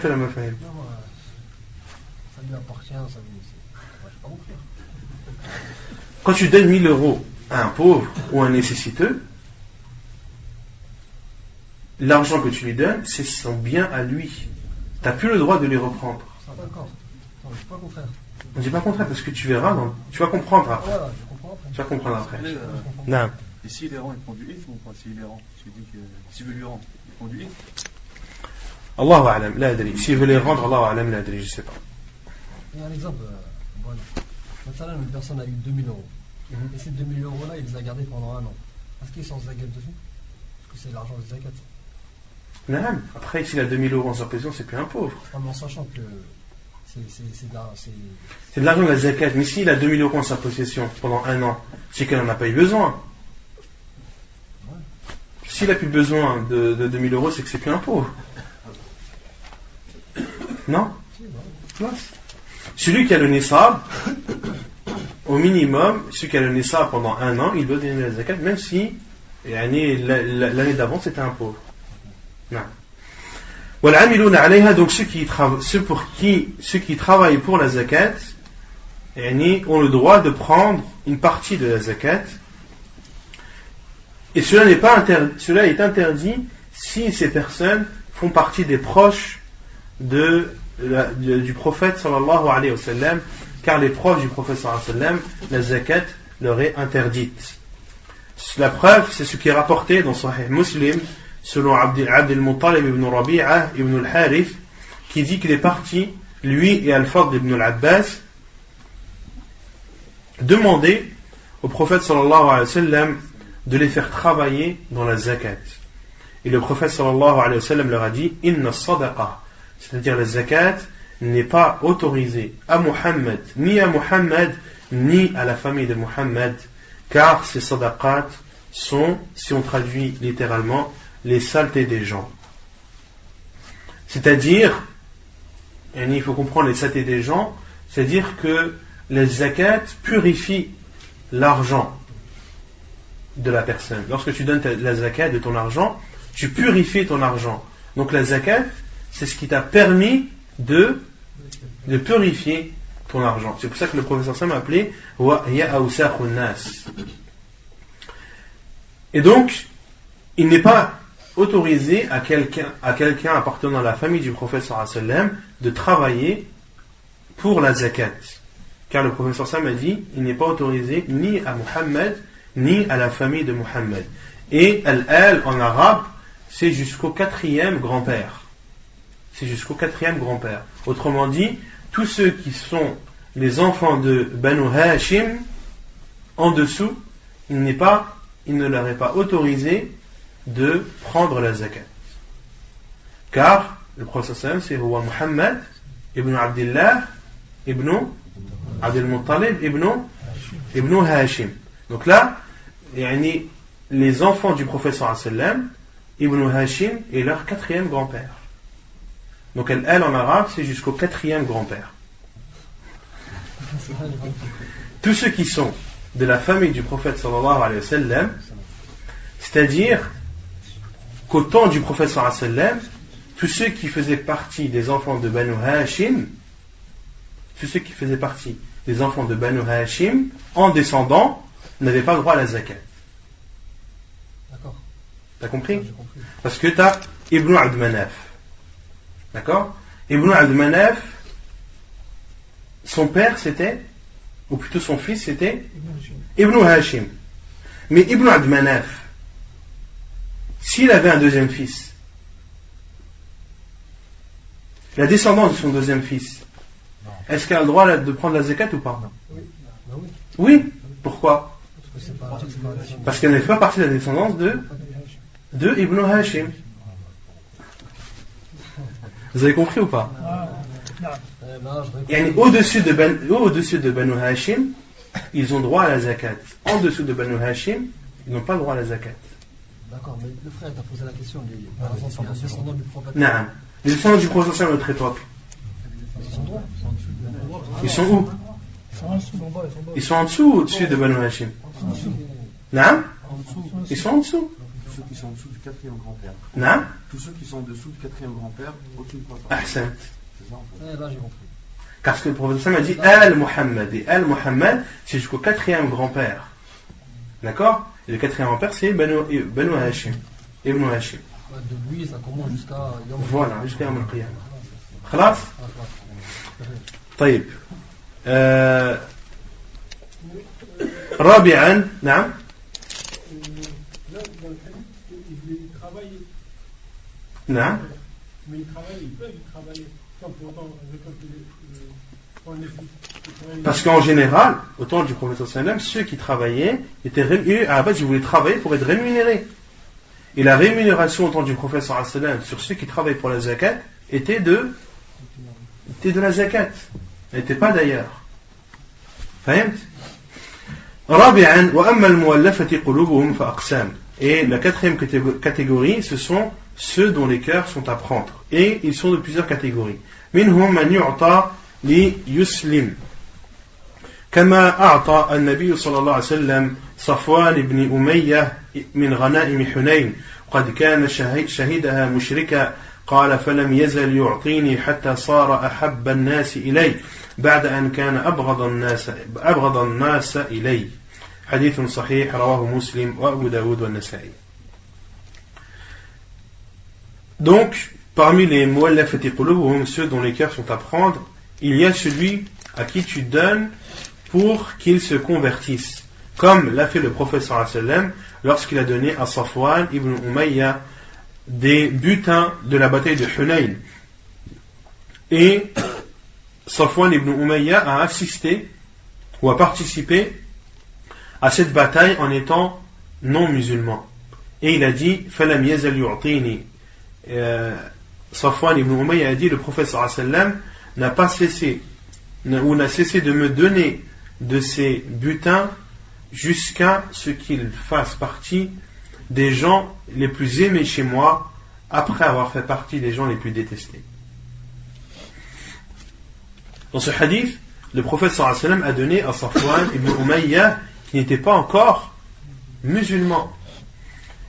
[SPEAKER 1] appartient, ça lui... pas compris. Quand tu donnes 1000 euros à un pauvre ou à un nécessiteux, l'argent que tu lui donnes, c'est son bien à lui. Tu n'as plus le droit de lui reprendre.
[SPEAKER 2] D'accord. On ne dit pas contraire.
[SPEAKER 1] On ne dit pas contraire parce que tu verras, tu vas comprendre après.
[SPEAKER 2] Ouais, je comprends après.
[SPEAKER 1] Tu vas comprendre après.
[SPEAKER 5] Non. Et s'il les rend, il prend du ith ou pas? S'il les rend, tu dis que s'il veut lui rendre, il prend du ith?
[SPEAKER 1] Allahu a'lam, la adri. S'il veut les rendre, Allahu a'lam, la adri, je ne sais pas.
[SPEAKER 2] Il y a un exemple. Maintenant, une personne a eu 2000 euros. Et ces 2000 euros là, il les a gardés pendant un an. Est-ce qu'il est sans zakat dessus? Parce que c'est l'argent de zakat.
[SPEAKER 1] Non, après, s'il a 2000 euros en sa possession, c'est plus un pauvre.
[SPEAKER 2] En sachant que c'est
[SPEAKER 1] de l'argent de la zakat. Mais s'il a 2000 euros en sa possession pendant un an, c'est qu'il n'en a pas eu besoin. Ouais. S'il n'a plus besoin de 2000 euros, c'est que c'est plus un pauvre. Non? Non. Celui qui a le nisab, au minimum, celui qui a le nisab pendant un an, il doit donner la zakat, même si l'année d'avant c'était un pauvre. Non. Donc ceux qui travaillent pour la zakat ont le droit de prendre une partie de la zakat, et cela est interdit si ces personnes font partie des proches du prophète sallallahu alayhi wa sallam, car les proches du prophète sallallahu alayhi wa sallam, la zakat leur est interdite. La preuve, c'est ce qui est rapporté dans Sahih Muslim, selon Abd al-Muttalib ibn Rabi'a ibn al-Harith, qui dit qu'il est parti, lui et Al-Fadl ibn al-Abbas, demander au prophète sallallahu alayhi wa sallam de les faire travailler dans la zakat. Et le prophète sallallahu alayhi wa sallam leur a dit inna sadaqa, c'est-à-dire la zakat n'est pas autorisée à Muhammad, ni à la famille de Muhammad, car ces sadaqat sont, si on traduit littéralement, les saletés des gens. C'est-à-dire, il faut comprendre les saletés des gens, c'est-à-dire que les zakat purifient l'argent de la personne. Lorsque tu donnes la zakat de ton argent, tu purifies ton argent. Donc la zakat, c'est ce qui t'a permis de purifier ton argent. C'est pour ça que le professeur Sam a appelé wa hiya awsakhun nas. Et donc, il n'est pas autorisé à quelqu'un appartenant à la famille du prophète sallallahu alayhi wa sallam de travailler pour la zakat. Car le professeur Sam a dit, il n'est pas autorisé ni à Muhammad, ni à la famille de Muhammad. Et al-al en arabe, c'est jusqu'au 4e grand-père. C'est jusqu'au 4e grand-père. Autrement dit, tous ceux qui sont les enfants de Banu Hashim, en dessous, il ne leur est pas autorisé de prendre la zakat. Car le prophète sallam, c'est Huwa Muhammad ibn Abdullah ibn Abd al-Muttalib ibn Hashim. Donc là, les enfants du prophète sallam, Ibn Hashim est leur 4e grand-père. Donc elle en arabe, c'est jusqu'au 4e grand-père. Tous ceux qui sont de la famille du prophète sallallahu alayhi wa sallam, c'est-à-dire qu'au temps du prophète sallallahu alayhi wa sallam, tous ceux qui faisaient partie des enfants de Banu Hashim, en descendant, n'avaient pas droit à la zakat.
[SPEAKER 2] D'accord.
[SPEAKER 1] T'as compris?
[SPEAKER 2] J'ai compris.
[SPEAKER 1] Parce que t'as Ibn Abd Manaf. D'accord? Ibn Abd Manaf, son père c'était, ou plutôt son fils c'était Ibn Hashim. Mais Ibn Abd Manaf, s'il avait un deuxième fils, la descendance de son deuxième fils, est-ce qu'elle a le droit de prendre la zakat ou pas?
[SPEAKER 2] Oui. Bah oui.
[SPEAKER 1] Oui. Pourquoi?
[SPEAKER 2] Parce que
[SPEAKER 1] Parce qu'elle ne fait pas partie de la descendance de Ibn Hashim. Vous avez compris ou pas? Et au-dessus de Banu Hashim, ils ont droit à la zakat. En dessous de Banu Hashim, ils n'ont pas le droit à la zakat.
[SPEAKER 2] D'accord, mais le frère t'a posé la question des descendants du prophète.
[SPEAKER 1] Non. Les descendants du prophète à notre époque, ils sont où? Ils sont en dessous ou au-dessus de Banu Hashim? Non? Ils sont en dessous.
[SPEAKER 5] Tous ceux qui sont en dessous du 4e grand-père.
[SPEAKER 1] Non?
[SPEAKER 5] Tous ceux qui sont en dessous du 4e grand-père, aucune preuve.
[SPEAKER 1] Ahsan.
[SPEAKER 5] C'est ça en fait.
[SPEAKER 2] Là j'ai compris.
[SPEAKER 1] Parce que le prophète a dit Al-Muhammad. Et Al-Muhammad, c'est jusqu'au 4e grand-père. D'accord? Et le 4e grand-père, c'est Banu Hashim. Ibn Hashim.
[SPEAKER 2] De lui, ça commence jusqu'à.
[SPEAKER 1] Voilà, jusqu'à Yom al-Qiyamah. خلاص؟ طيب. رابعا نعم.
[SPEAKER 3] Là, dans le hadith, il travaille.
[SPEAKER 1] نعم.
[SPEAKER 3] Mais il travaille, ils peuvent travailler sans pour autant prendre les fils.
[SPEAKER 1] Parce qu'en général, au temps du prophète sallam, ceux qui travaillaient étaient rémunérés. À la base, ils voulaient travailler pour être rémunérés. Et la rémunération au temps du prophète sallam sur ceux qui travaillent pour la zakat était de la zakat. Elle n'était pas d'ailleurs. فهمت؟ رابعا وأما المؤلفة قلوبهم فأقسام. Et la 4e catégorie, ce sont ceux dont les cœurs sont à prendre. Et ils sont de plusieurs catégories. منهم من يعطى ليسلم كما أعطى النبي صلى الله عليه وسلم صفوان بن أمية من غنائم حنين قد كان شهدها مشركا قال فلم يزل يعطيني حتى صار أحب الناس إلي بعد أن كان أبغض الناس إلي حديث صحيح رواه مسلم وأبو داود والنسائي. Donc, parmi les mu'allafati qulubuhum, ceux dont les cœurs sont à prendre, il y a celui à qui tu donnes pour qu'il se convertisse. comme l'a fait le prophète sallallahu alayhi wa sallam lorsqu'il a donné à Safwan ibn Umayya des butins de la bataille de Hunayn. Et Safwan ibn Umayya a assisté ou a participé à cette bataille en étant non musulman. Et il a dit Falam yazal yu'tini. Safwan ibn Umayya a dit le prophète sallallahu alayhi wa sallam n'a pas cessé n'a cessé de me donner de ces butins jusqu'à ce qu'il fasse partie des gens les plus aimés chez moi après avoir fait partie des gens les plus détestés. Dans ce hadith, le prophète sallallahu alayhi wa sallam a donné à Safwan ibn Umayya qui n'était pas encore musulman.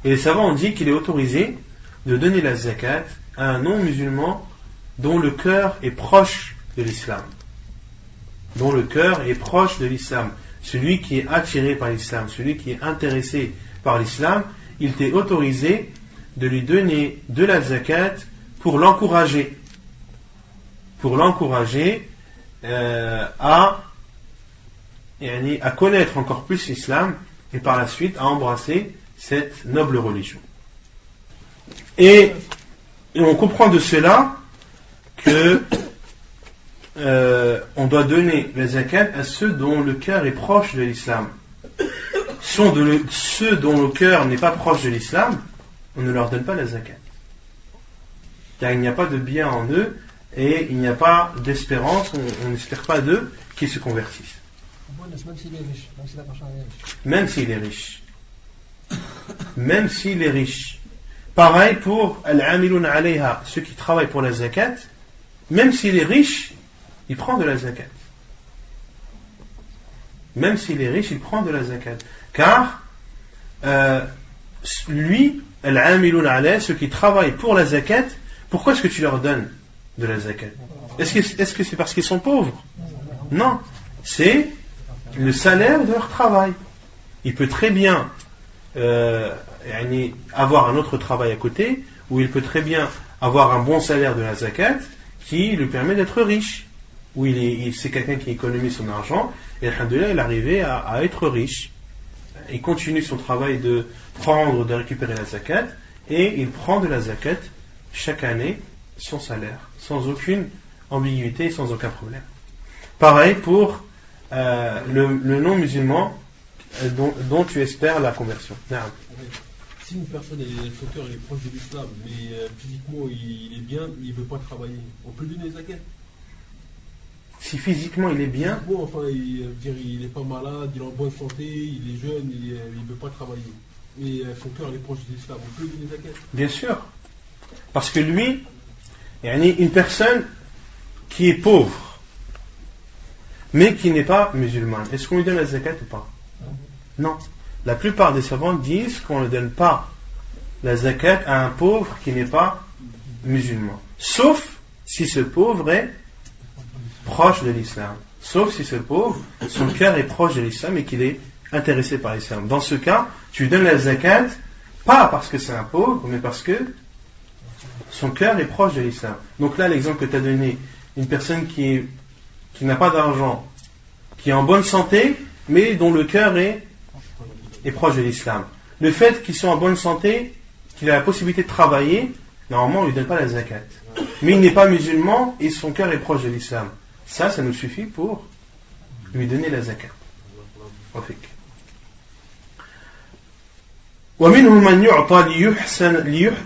[SPEAKER 1] Et les savants ont dit qu'il est autorisé de donner la zakat à un non-musulman dont le cœur est proche de l'islam. Dont le cœur est proche de l'islam. Celui qui est attiré par l'islam, celui qui est intéressé par l'islam, il t'est autorisé de lui donner de la zakat pour l'encourager. Pour l'encourager à connaître encore plus l'islam et par la suite à embrasser cette noble religion. Et on comprend de cela que on doit donner la zakat à ceux dont le cœur est proche de l'islam. Ceux dont le cœur n'est pas proche de l'islam, on ne leur donne pas la zakat. Car il n'y a pas de bien en eux et il n'y a pas d'espérance, on n'espère pas d'eux qu'ils se convertissent. Même s'il est riche. Même s'il est riche. Pareil pour al-amilun alayha, ceux qui travaillent pour la zakat, même s'il est riche, il prend de la zakat. Même s'il est riche, il prend de la zakat. Car lui, al-amilun alayha, ceux qui travaillent pour la zakat, pourquoi est-ce que tu leur donnes de la zakat? Est-ce que c'est parce qu'ils sont pauvres? Non, c'est le salaire de leur travail. Il peut très bien avoir un autre travail à côté, ou il peut très bien avoir un bon salaire de la zakat qui lui permet d'être riche, ou c'est quelqu'un qui économise son argent et alhamdoulilah il est arrivé à être riche. Il continue son travail de récupérer la zakat et il prend de la zakat chaque année son salaire sans aucune ambiguïté, sans aucun problème. Pareil pour le non-musulman dont tu espères la conversion.
[SPEAKER 6] Si une personne, son cœur est proche de l'islam, mais physiquement il est bien, il ne veut pas travailler, on peut lui donner zakat?
[SPEAKER 1] Si physiquement il est bien,
[SPEAKER 6] bon, enfin, il n'est pas malade, il est en bonne santé, il est jeune, il ne veut pas travailler, mais son cœur est proche de l'islam, on peut lui donner zakat? Bien sûr,
[SPEAKER 1] parce que lui, une personne qui est pauvre, mais qui n'est pas musulmane, est-ce qu'on lui donne la zakat ou pas? Non. La plupart des savants disent qu'on ne donne pas la zakat à un pauvre qui n'est pas musulman. Sauf si ce pauvre est proche de l'islam. Sauf si ce pauvre, son cœur est proche de l'islam et qu'il est intéressé par l'islam. Dans ce cas, tu lui donnes la zakat, pas parce que c'est un pauvre, mais parce que son cœur est proche de l'islam. Donc là, l'exemple que tu as donné, une personne qui n'a pas d'argent, qui est en bonne santé, mais dont le cœur est proche de l'islam. Le fait qu'il soit en bonne santé, qu'il a la possibilité de travailler, normalement on ne lui donne pas la zakat. Mais il n'est pas musulman et son cœur est proche de l'islam. Ça nous suffit pour lui donner la zakat. ومنهم من يعطى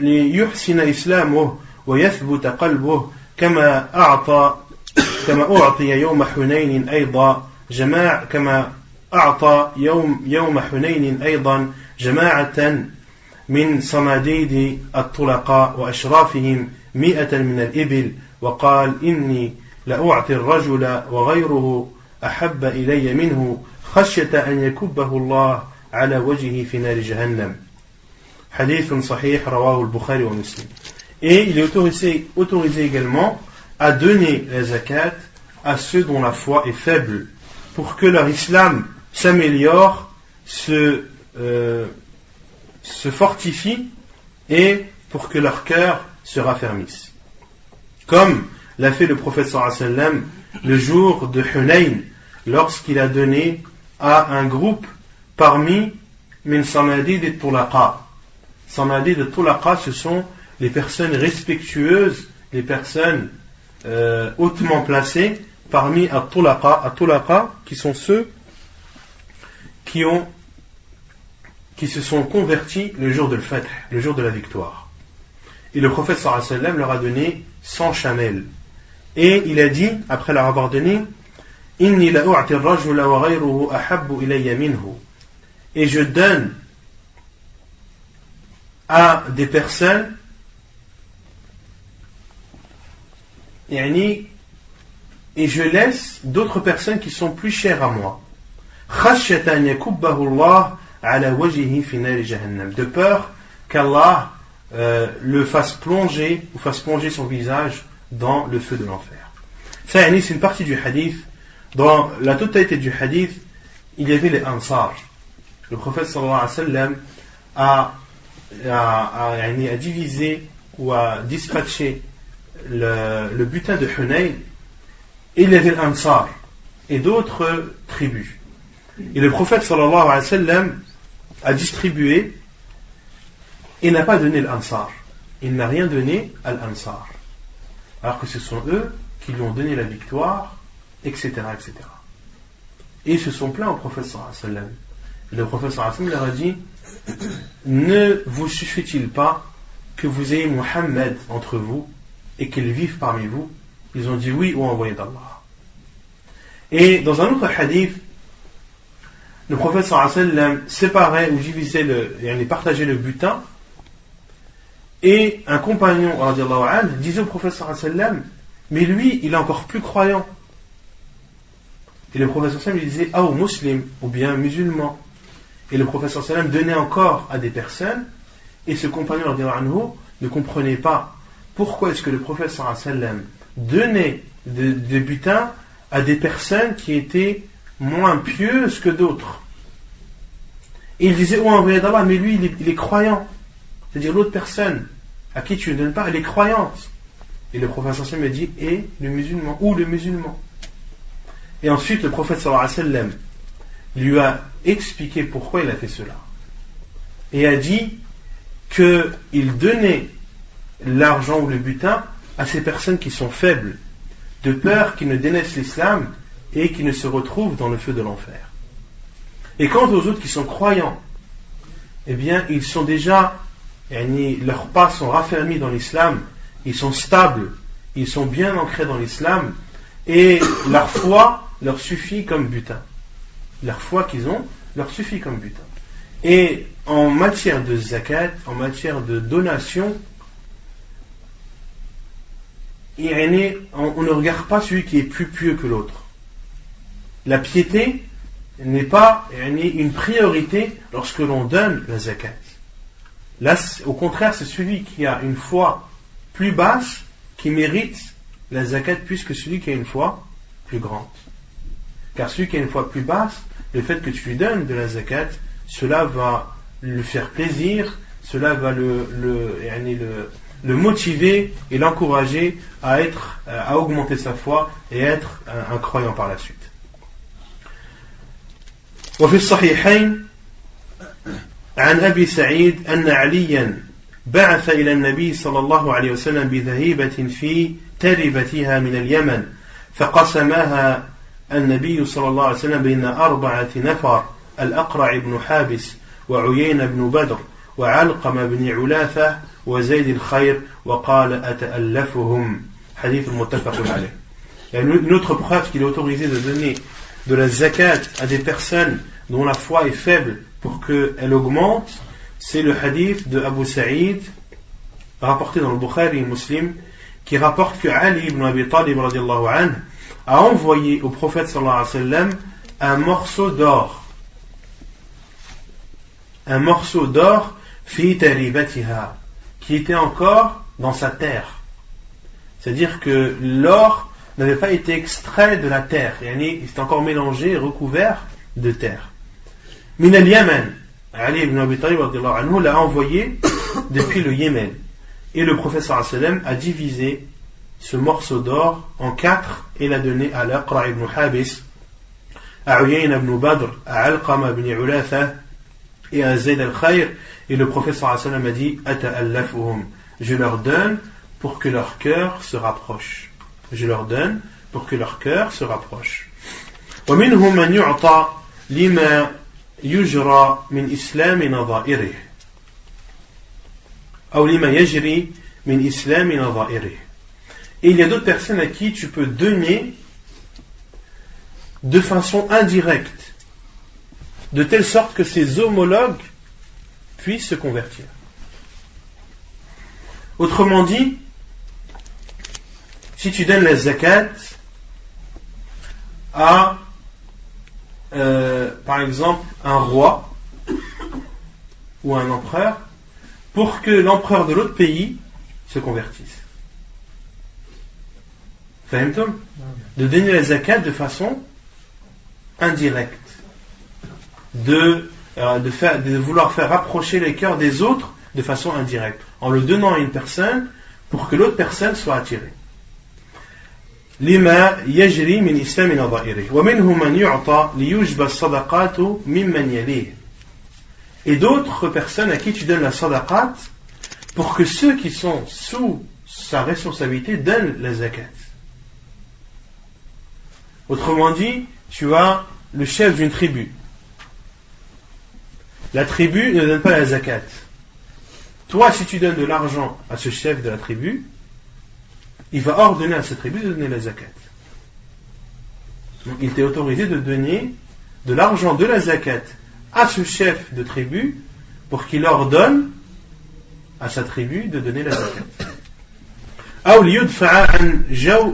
[SPEAKER 1] ليحسن إسلامه ويثبت قلبه كما أعطي يوم حنين أيضا كما أعطى يوم حنين أيضا جماعة من صناديد الطلقاء وأشرافهم 100 من الإبل وقال إني لأعطي الرجل وغيره أحب إلي منه خشية أن يكبه الله على وجهه في نار جهنم. حديث صحيح رواه البخاري ومسلم. Et il est autorisé également à donner la zakat à ceux dont la foi est faible pour que leur islam s'améliore, se fortifie et pour que leur cœur se raffermisse. Comme l'a fait le prophète sallallahu alayhi wa sallam le jour de Hunayn, lorsqu'il a donné à un groupe parmi min sanadid et tulaqa. Sanadid et tulaqa, ce sont les personnes respectueuses, les personnes hautement placées parmi at-tulaqa, qui sont ceux qui se sont convertis le jour de l'Fath, le jour de la victoire. Et le prophète sallallahu alayhi wa sallam leur a donné 100 chamelles. Et il a dit, après leur avoir donné, Inni la u'ti ar-rajula wa ghayruhu ahabbu ilayya minhu. Et je donne à des personnes et je laisse d'autres personnes qui sont plus chères à moi. Khashyatan yakubbahu Allah ala wajhihi fi nar jahannam. De peur qu'Allah le fasse plonger ou fasse plonger son visage dans le feu de l'enfer. Ça, c'est une partie du hadith. Dans la totalité du hadith, il y avait les Ansar. Le prophète sallallahu alayhi wa sallam a divisé ou a dispatché le butin de Hunayn, et il y avait l'Ansar et d'autres tribus. Et le prophète sallallahu alayhi wa sallam a distribué et n'a pas donné l'Ansar. Il n'a rien donné à l'Ansar. Alors que ce sont eux qui lui ont donné la victoire, etc., etc. Et ils se sont plaints au prophète sallallahu alayhi wa sallam. Et le prophète sallallahu alayhi wa sallam leur a dit, ne vous suffit-il pas que vous ayez Muhammad entre vous et qu'il vive parmi vous? Ils ont dit oui, ô envoyé d'Allah. Et dans un autre hadith, le prophète sallallahu alayhi wa sallam séparait ou divisait partageait le butin, et un compagnon radiallahu anhu disait au prophète sallallahu alayhi wa sallam, mais lui il est encore plus croyant. Et le prophète sallallahu alayhi wa sallam il disait ah, muslim, ou bien musulman. Et le prophète sallallahu alayhi wa sallam donnait encore à des personnes, et ce compagnon radiallahu anhu ne comprenait pas pourquoi est-ce que le prophète sallallahu alayhi wa sallam donnait des butins à des personnes qui étaient moins pieuses que d'autres. Et il disait, oh envoyé d'Allah, mais lui il est croyant. C'est-à-dire l'autre personne à qui tu ne donnes pas, elle est croyante. Et le prophète sallallahu alayhi wa sallam me dit, et le musulman, ou le musulman. Et ensuite le prophète sallallahu alayhi wa sallam lui a expliqué pourquoi il a fait cela. Et a dit qu'il donnait l'argent ou le butin à ces personnes qui sont faibles, de peur qu'ils ne dénaissent l'islam et qu'ils ne se retrouvent dans le feu de l'enfer. Et quant aux autres qui sont croyants, eh bien ils sont déjà, leurs pas sont raffermis dans l'islam, ils sont stables, ils sont bien ancrés dans l'islam, et leur foi leur suffit comme butin. Leur foi qu'ils ont leur suffit comme butin. Et en matière de zakat, en matière de donation, on ne regarde pas celui qui est plus pieux que l'autre. La piété n'est pas une priorité lorsque l'on donne la zakat. Là, au contraire, c'est celui qui a une foi plus basse qui mérite la zakat plus que celui qui a une foi plus grande. Car celui qui a une foi plus basse, le fait que tu lui donnes de la zakat, cela va lui faire plaisir, cela va le motiver et l'encourager à augmenter sa foi et être un croyant par la suite. وفي الصحيحين عن أبي سعيد أن عليا بعث إلى النبي صلى الله عليه وسلم بذهيبة في تربتها من اليمن فقسمها النبي صلى الله عليه وسلم بين 4 نفر الأقرع بن حابس وعيين بن بدر وعلقم بن علاثة وزيد الخير وقال أتألفهم حديث متفق عليه. Il y a une autre preuve qu'il est autorisé de donner de la zakat à des personnes dont la foi est faible pour qu'elle augmente, c'est le hadith de Abu Sa'id rapporté dans le Bukhari et Muslim qui rapporte que Ali ibn Abi Talib radiallahu anhu a envoyé au prophète sallallahu alayhi wa sallam un morceau d'or fi taribatiha qui était encore dans sa terre. C'est-à-dire que l'or n'avait pas été extrait de la terre, il était encore mélangé, recouvert de terre. Min al-Yaman, Ali ibn Abi Talib l'a envoyé depuis le Yémen. Et le prophète sallallahu alayhi wa sallam a divisé ce morceau d'or en 4 et l'a donné à l'Aqra ibn Habis, à Uyayna ibn Badr, à Alqama ibn Ulatha et à Zayd al-Khayr. Et le prophète sallallahu alayhi wa sallam a dit Ata'allafuhum, je leur donne pour que leur cœur se rapproche. Je leur donne pour que leur cœur se rapproche. ومنهم من يعطى لما يجرى من إسلام نظائره أو لما يجري من إسلام نظائره. Et il y a d'autres personnes à qui tu peux donner de façon indirecte, de telle sorte que ses homologues puissent se convertir. Autrement dit, si tu donnes la zakat à, par exemple, un roi ou un empereur, pour que l'empereur de l'autre pays se convertisse. Fahimtum? De donner la zakat de façon indirecte, de vouloir faire rapprocher les cœurs des autres de façon indirecte, en le donnant à une personne pour que l'autre personne soit attirée. لما يجري من إسلام نظائره ومنهم من يعطى ليجبى الصدقات ممن يليه. Et d'autres personnes à qui tu donnes la sadaqat pour que ceux qui sont sous sa responsabilité donnent la zakat. Autrement dit, tu as le chef d'une tribu. La tribu ne donne pas la zakat. Toi, si tu donnes de l'argent à ce chef de la tribu, il va ordonner à cette tribu de donner la zakat. Donc il t'est autorisé de donner de l'argent de la zakat à ce chef de tribu pour qu'il ordonne à sa tribu de donner la zakat. أو ليدفع عن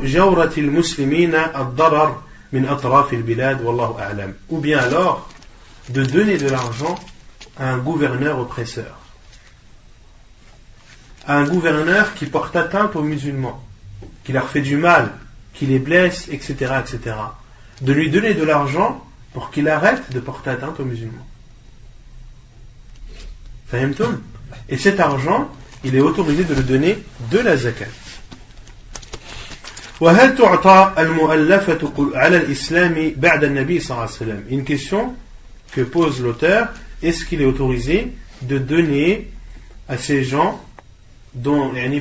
[SPEAKER 1] جورة المسلمين الضرر من أطراف البلاد والله أعلم. Ou bien alors de donner de l'argent à un gouverneur oppresseur, à un gouverneur qui porte atteinte aux musulmans, qui leur fait du mal, qui les blesse, etc., etc. De lui donner de l'argent pour qu'il arrête de porter atteinte aux musulmans. Fahimtum? Et cet argent, il est autorisé de le donner de la zakat. وهل تعطى المؤلفة على الإسلام بعد النبي صلى الله عليه وسلم. Une question que pose l'auteur: est-ce qu'il est autorisé de donner à ces gens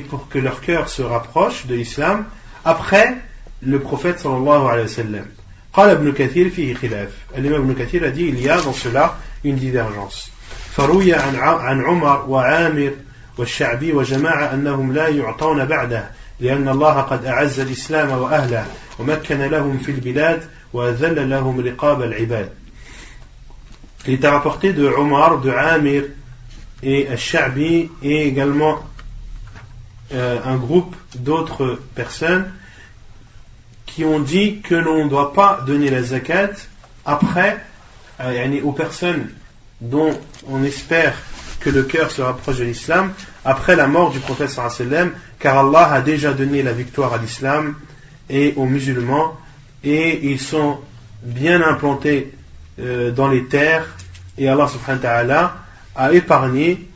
[SPEAKER 1] pour que leur cœur se rapproche de l'islam après le prophète sallallahu alayhi wa sallam? قال ابن كثير فيه خلاف. الإمام ابن كثير a dit il y a dans cela une divergence. فروي عن عمر وعامر والشعبي وجماعة أنهم لا يعطون بعده لأن الله قد أعز الإسلام وأهله ومكن لهم في البلاد وأذل لهم رقاب العباد. Il est rapporté de Omar, de Amir et Al-Sha'bi et également un groupe d'autres personnes qui ont dit que l'on ne doit pas donner la zakat après aux personnes dont on espère que le cœur se rapproche de l'islam après la mort du prophète sallallahu alayhi wa sallam, car Allah a déjà donné la victoire à l'islam et aux musulmans et ils sont bien implantés dans les terres et Allah subhanahu wa ta'ala a épargné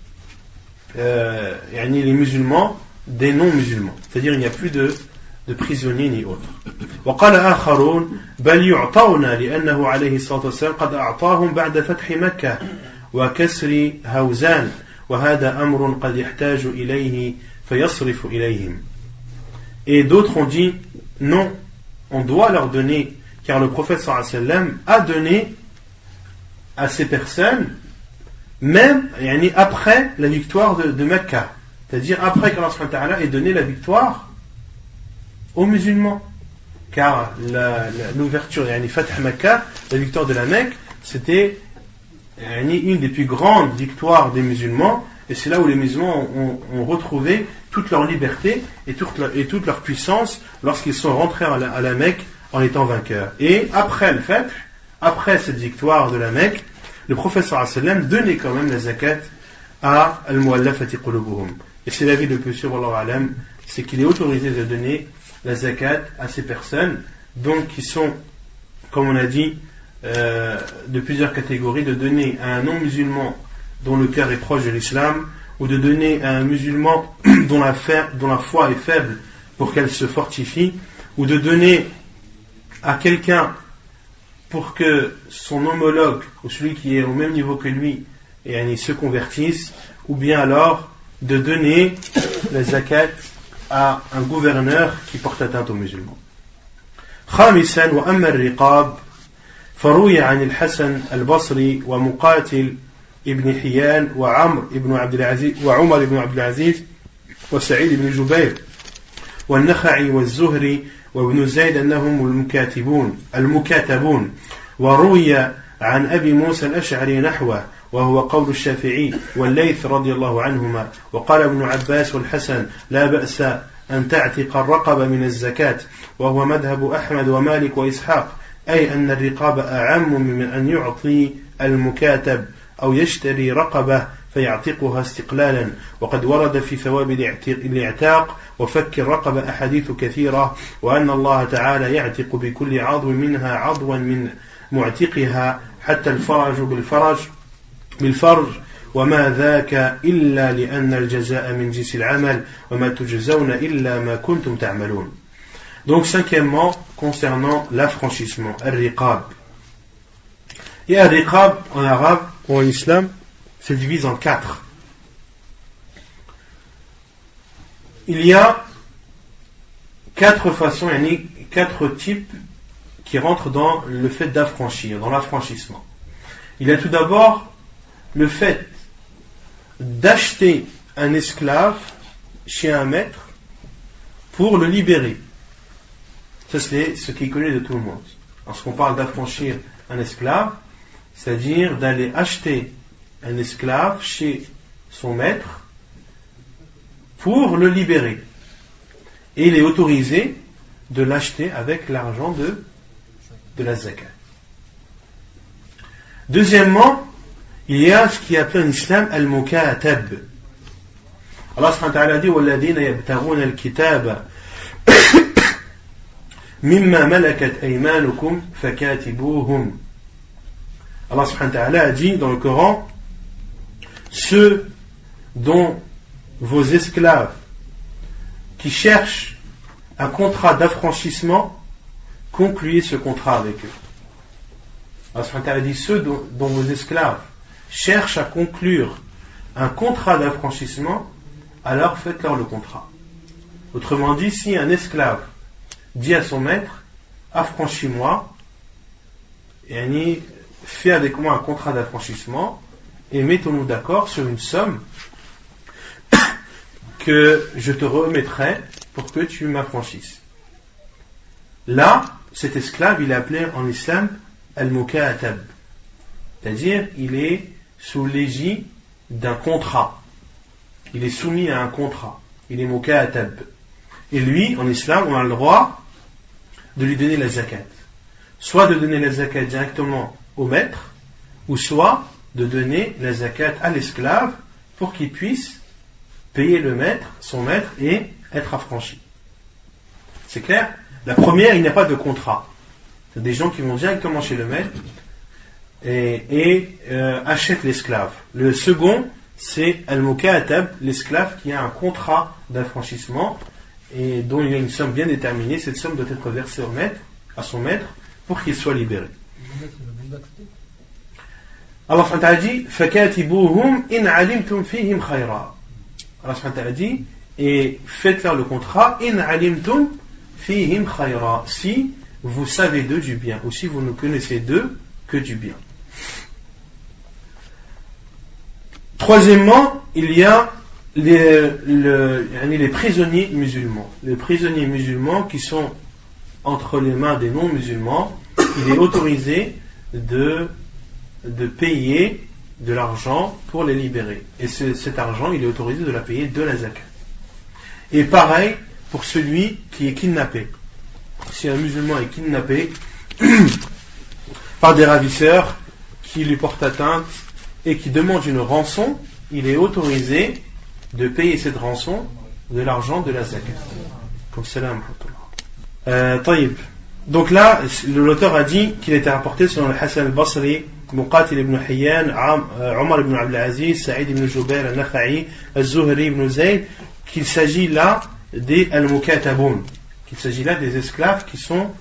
[SPEAKER 1] les musulmans des non-musulmans, c'est-à-dire il n'y a plus de prisonniers ni autres. وقال آخرون بل يعطون لأنه عليه الصلاة والسلام قد أعطاهم بعد فتح مكة وكسر هوزان وهذا أمر قد يحتاج إليه فيصرف إليهم. Et d'autres ont dit non, on doit leur donner car le prophète sallallahu alayhi wa sallam a donné à ces personnes même après la victoire de Mecca, c'est-à-dire après qu'Allah subhanahu wa ta'ala ait donné la victoire aux musulmans, car l'ouverture Fath Mecca, la victoire de la Mecque, c'était une des plus grandes victoires des musulmans et c'est là où les musulmans ont retrouvé toute leur liberté et toute leur puissance lorsqu'ils sont rentrés à la Mecque en étant vainqueurs. Et après le Fath, après cette victoire de la Mecque, le prophète sallallahu alayhi wa sallam donnait quand même la zakat à al-mu'allafati qulubuhum. Et c'est l'avis le plus sûr, wallahu a'lam, c'est qu'il est autorisé de donner la zakat à ces personnes, donc qui sont, comme on a dit, de plusieurs catégories, de donner à un non-musulman dont le cœur est proche de l'islam, ou de donner à un musulman dont la foi est faible pour qu'elle se fortifie, ou de donner à quelqu'un pour que son homologue, ou celui qui est au même niveau que lui, se convertisse, ou bien alors de donner la zakat à un gouverneur qui porte atteinte aux musulmans. خامسا وأما الرقاب فروي عن الحسن البصري ومقاتل ابن حيان وعمر بن عبد العزيز وسعيد بن جبير والنخعي والزهري وابن زيد أنهم المكاتبون وروي عن أبي موسى الأشعري نحوه وهو قول الشافعي والليث رضي الله عنهما وقال ابن عباس والحسن لا بأس أن تعتق الرقبة من الزكاة وهو مذهب أحمد ومالك وإسحاق أي أن الرقاب أعم من أن يعطي المكاتب أو يشتري رقبة فيعتقها استقلالا وقد ورد في ثواب الاعتاق وفك الرقبة أحاديث كثيرة وأن الله تعالى يعتق بكل عضو منها عضوا من معتقها حتى الفرج بالفرج وما ذاك إلا لأن الجزاء من جنس العمل وما تجزون إلا ما كنتم تعملون. Donc cinquièmement, concernant l'affranchissement, al-riqab. Et al-riqab en arabe ou en islam se divise en 4. Il y a 4 façons, 4 types qui rentrent dans le fait d'affranchir, dans l'affranchissement. Il y a tout d'abord le fait d'acheter un esclave chez un maître pour le libérer. Ça, c'est ce qui est connu de tout le monde. Lorsqu'on parle d'affranchir un esclave, c'est-à-dire d'aller acheter un esclave chez son maître pour le libérer. Et il est autorisé de l'acheter avec l'argent de la zakat. Deuxièmement, il y a ce qui est appelé en islam al-mukatab. Allah subhanahu wa ta'ala dit وَالَّذِينَ يَبْتَغُونَ الْكِتَابَ مِمَّا مَلَكَتْ أَيْمَانُكُمْ فَكَاتِبُوهُمْ. Allah subhanahu wa ta'ala a dit dans le Coran, ceux dont vos esclaves qui cherchent un contrat d'affranchissement, concluez ce contrat avec eux. Allah subhanahu wa ta'ala dit, ceux dont vos esclaves cherchent à conclure un contrat d'affranchissement, alors faites-leur le contrat. Autrement dit, si un esclave dit à son maître, affranchis-moi, et fais avec moi un contrat d'affranchissement, et mettons-nous d'accord sur une somme que je te remettrai pour que tu m'affranchisses. Là, cet esclave, il est appelé en islam al-mukatab, c'est-à-dire il est sous l'égide d'un contrat, il est soumis à un contrat, il est mukatab, et lui, en islam, on a le droit de lui donner la zakat, soit de donner la zakat directement au maître, ou soit de donner la zakat à l'esclave pour qu'il puisse payer le maître, son maître, et être affranchi. C'est clair? La première, il n'y a pas de contrat. C'est des gens qui vont directement chez le maître et achètent l'esclave. Le second, c'est al-mukatab, l'esclave qui a un contrat d'affranchissement et dont il y a une somme bien déterminée. Cette somme doit être versée à son maître pour qu'il soit libéré. Allah subhanahu wa ta'ala dit fakatibuhum in alimtum fihim khayra. Allah subhanahu wa ta'ala dit et faites-leur le contrat in alimtum fihim khayra, si vous savez d'eux du bien ou si vous ne connaissez d'eux que du bien. Troisièmement, il y a les prisonniers musulmans. Les prisonniers musulmans qui sont entre les mains des non-musulmans, il est autorisé de payer de l'argent pour les libérer. Et cet argent, il est autorisé de la payer de la zakat. Et pareil pour celui qui est kidnappé. Si un musulman est kidnappé par des ravisseurs qui lui portent atteinte et qui demandent une rançon, il est autorisé de payer cette rançon de l'argent de la zakat. Comme cela, taïb. Donc là, l'auteur a dit qu'il était rapporté selon le Hassan al-Basri, Muqatil ibn Hayyan, Omar ibn Abd al-Aziz, Saïd ibn Jubair, al-Nakha'i, al-Zuhri ibn Zayd, qu'il s'agit là des al-Mukataboun, qu'il s'agit là des esclaves qui sont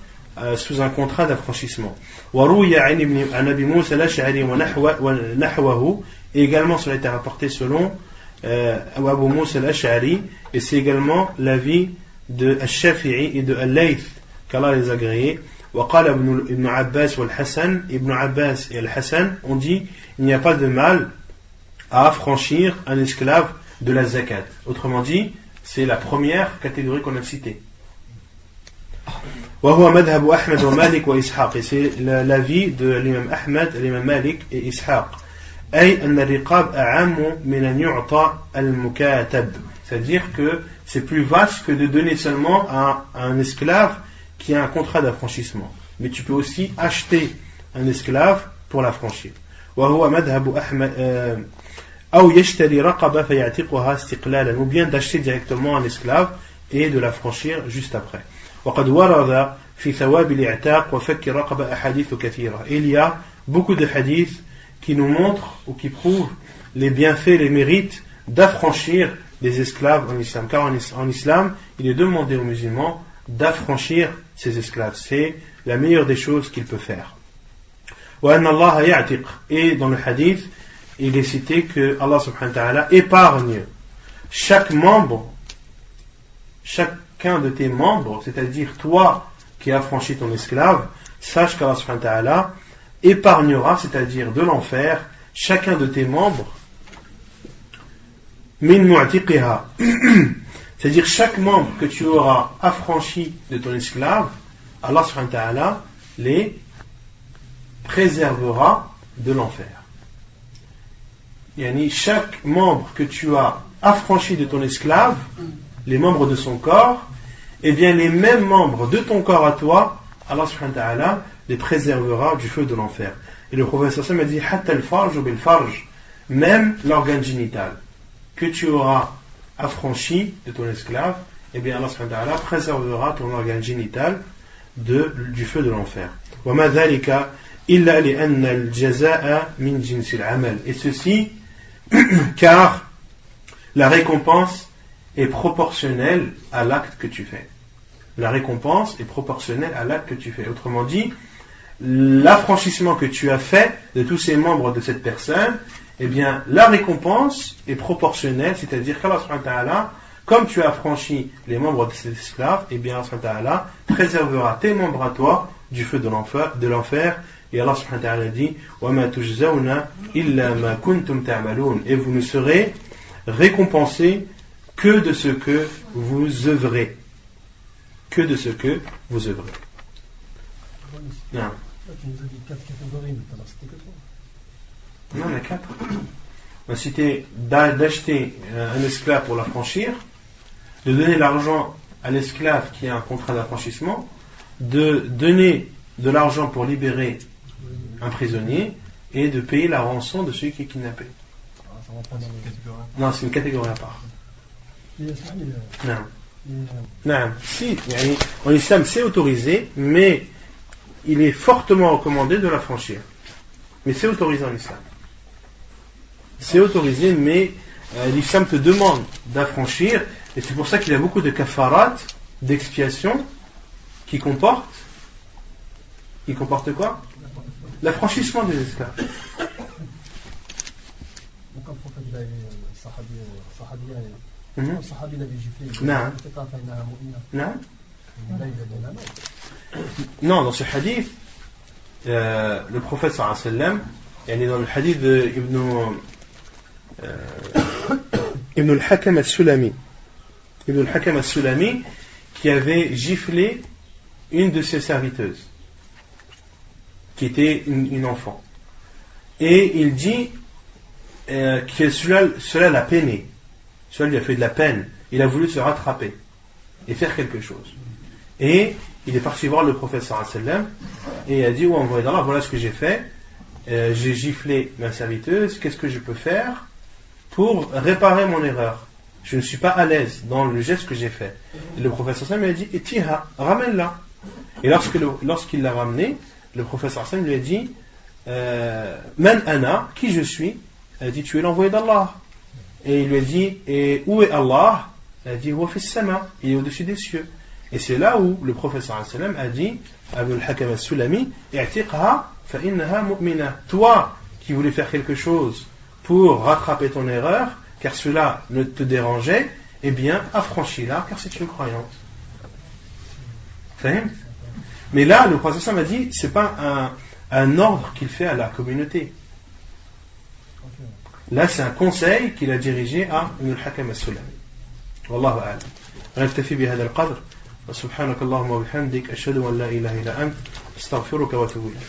[SPEAKER 1] sous un contrat d'affranchissement. وروي عن أبي موسى الأشعري ونحوه, et également cela a été rapporté selon Abu Musa al-Ash'ari, et c'est également l'avis de Al-Shafi'i et de Al-Layth, qu'Allah les a agréés. وقال ابن عباس والحسن, Ibn Abbas et Al-Hassan ont dit il n'y a pas de mal à affranchir un esclave de la zakat. Autrement dit, c'est la première catégorie qu'on a citée. وهو مذهب أحمد ومالك وإسحاق, et c'est l'avis de l'imam Ahmed, l'imam Malik et Ishaq. أي أن الرقاب أعم من أن يعطى المكاتب, c'est-à-dire que c'est plus vaste que de donner seulement à un esclave qui a un contrat d'affranchissement, mais tu peux aussi acheter un esclave pour l'affranchir. وهو مذهب أحمد أو يشتري رقبة فيعتقها استقلالا, ou bien d'acheter directement un esclave et de l'affranchir juste après. وقد ورد في ثواب الإعتاق وفك رقبة أحاديث كثيرة. Il y a beaucoup de hadiths qui nous montrent ou qui prouvent les bienfaits, les mérites d'affranchir les esclaves en islam. Car en islam, il est demandé aux musulmans d'affranchir ses esclaves. C'est la meilleure des choses qu'il peut faire. وأن الله يعتق, et dans le hadith, il est cité que Allah subhanahu wa ta'ala épargne chaque membre, chacun de tes membres, c'est-à-dire toi qui as affranchi ton esclave, sache qu'Allah subhanahu wa ta'ala épargnera, c'est-à-dire de l'enfer, chacun de tes membres, min mu'tiqiha, c'est-à-dire chaque membre que tu auras affranchi de ton esclave, Allah subhanahu wa ta'ala les préservera de l'enfer. Yani chaque membre que tu as affranchi de ton esclave, les membres de son corps, et bien les mêmes membres de ton corps à toi, Allah subhanahu wa ta'ala les préservera du feu de l'enfer. Et le prophète sallallahu alayhi wa sallam a dit hatta al-farj bil farj, même l'organe génital que tu auras affranchi de ton esclave, et bien Allah subhanahu wa ta'ala préservera ton organe génital du feu de l'enfer. Wa ma dhalika illa li anna al-jazaa'a min jinsi al-amal, et ceci car la récompense est proportionnelle à l'acte que tu fais. La récompense est proportionnelle à l'acte que tu fais. Autrement dit, l'affranchissement que tu as fait de tous ces membres de cette personne, eh bien, la récompense est proportionnelle, c'est-à-dire qu'Allah subhanahu wa ta'ala, comme tu as affranchi les membres de cet esclave, eh bien, Allah subhanahu wa ta'ala préservera tes membres à toi du feu de l'enfer. Et Allah subhanahu wa ta'ala dit وَمَا تُجْزَوْنَ إِلَّا مَا كُنْتُمْ تَعْمَلُونَ, et vous ne serez récompensés que de ce que vous œuvrez. Que de ce que vous œuvrez. Non.
[SPEAKER 2] Tu nous as dit 4 catégories, mais tu n'en as cité que 3.
[SPEAKER 1] Non, il y en a 4. On a cité d'acheter un esclave pour l'affranchir, de donner l'argent à l'esclave qui a un contrat d'affranchissement, de donner de l'argent pour libérer un prisonnier, et de payer la rançon de celui qui est kidnappé. Non, c'est une catégorie à part. Non. Si, en islam c'est autorisé, mais il est fortement recommandé de l'affranchir. Mais c'est autorisé en islam. C'est autorisé, mais l'islam te demande d'affranchir, et c'est pour ça qu'il y a beaucoup de kafarat, d'expiation, qui comportent quoi? L'affranchissement des esclaves.
[SPEAKER 2] Donc quand le prophète il avait sahabi l'avait giflé.
[SPEAKER 1] Non, dans ce hadith, le prophète sallallahu alayhi wa sallam, il est dans le hadith de Ibn al-Hakam al-Sulami. Ibn al-Hakam al-Sulami qui avait giflé une de ses serviteuses, qui était une enfant. Et il dit que cela l'a peiné. Cela lui a fait de la peine. Il a voulu se rattraper et faire quelque chose. Et il est parti voir le prophète sallallahu alayhi wa sallam et il a dit: oh, envoyé d'Allah, voilà ce que j'ai fait. J'ai giflé ma serviteuse. Qu'est-ce que je peux faire pour réparer mon erreur? Je ne suis pas à l'aise dans le geste que j'ai fait. Et le prophète sallallahu alayhi wa sallam lui a dit: Tiha, ramène-la. Et lorsqu'il l'a ramené, le prophète sallallahu alayhi wa sallam lui a dit: Man ana, qui je suis? Il a dit: tu es l'envoyé d'Allah. Et il lui a dit: et où est Allah? Il a dit: huwa fis sama, il est au-dessus des cieux. Et c'est là où le prophète sallallahu alayhi wa sallam a dit à Abu al-Hakam al-Sulami, i'tiqha fa innaha mu'mina. Toi qui voulais faire quelque chose pour rattraper ton erreur, car cela ne te dérangeait, eh bien affranchis-la, car c'est une croyante. Mais là, le prophète sallallahu alayhi wa sallam a dit, c'est pas un ordre qu'il fait à la communauté. Là, c'est un conseil qu'il a dirigé à Ibn al-Hakam al-Sulami. Wallahu a'lam. نكتفي بهذا القدر وسبحانك اللهم وبحمدك أشهد أن لا إله إلا أنت أستغفرك وأتوب إليك.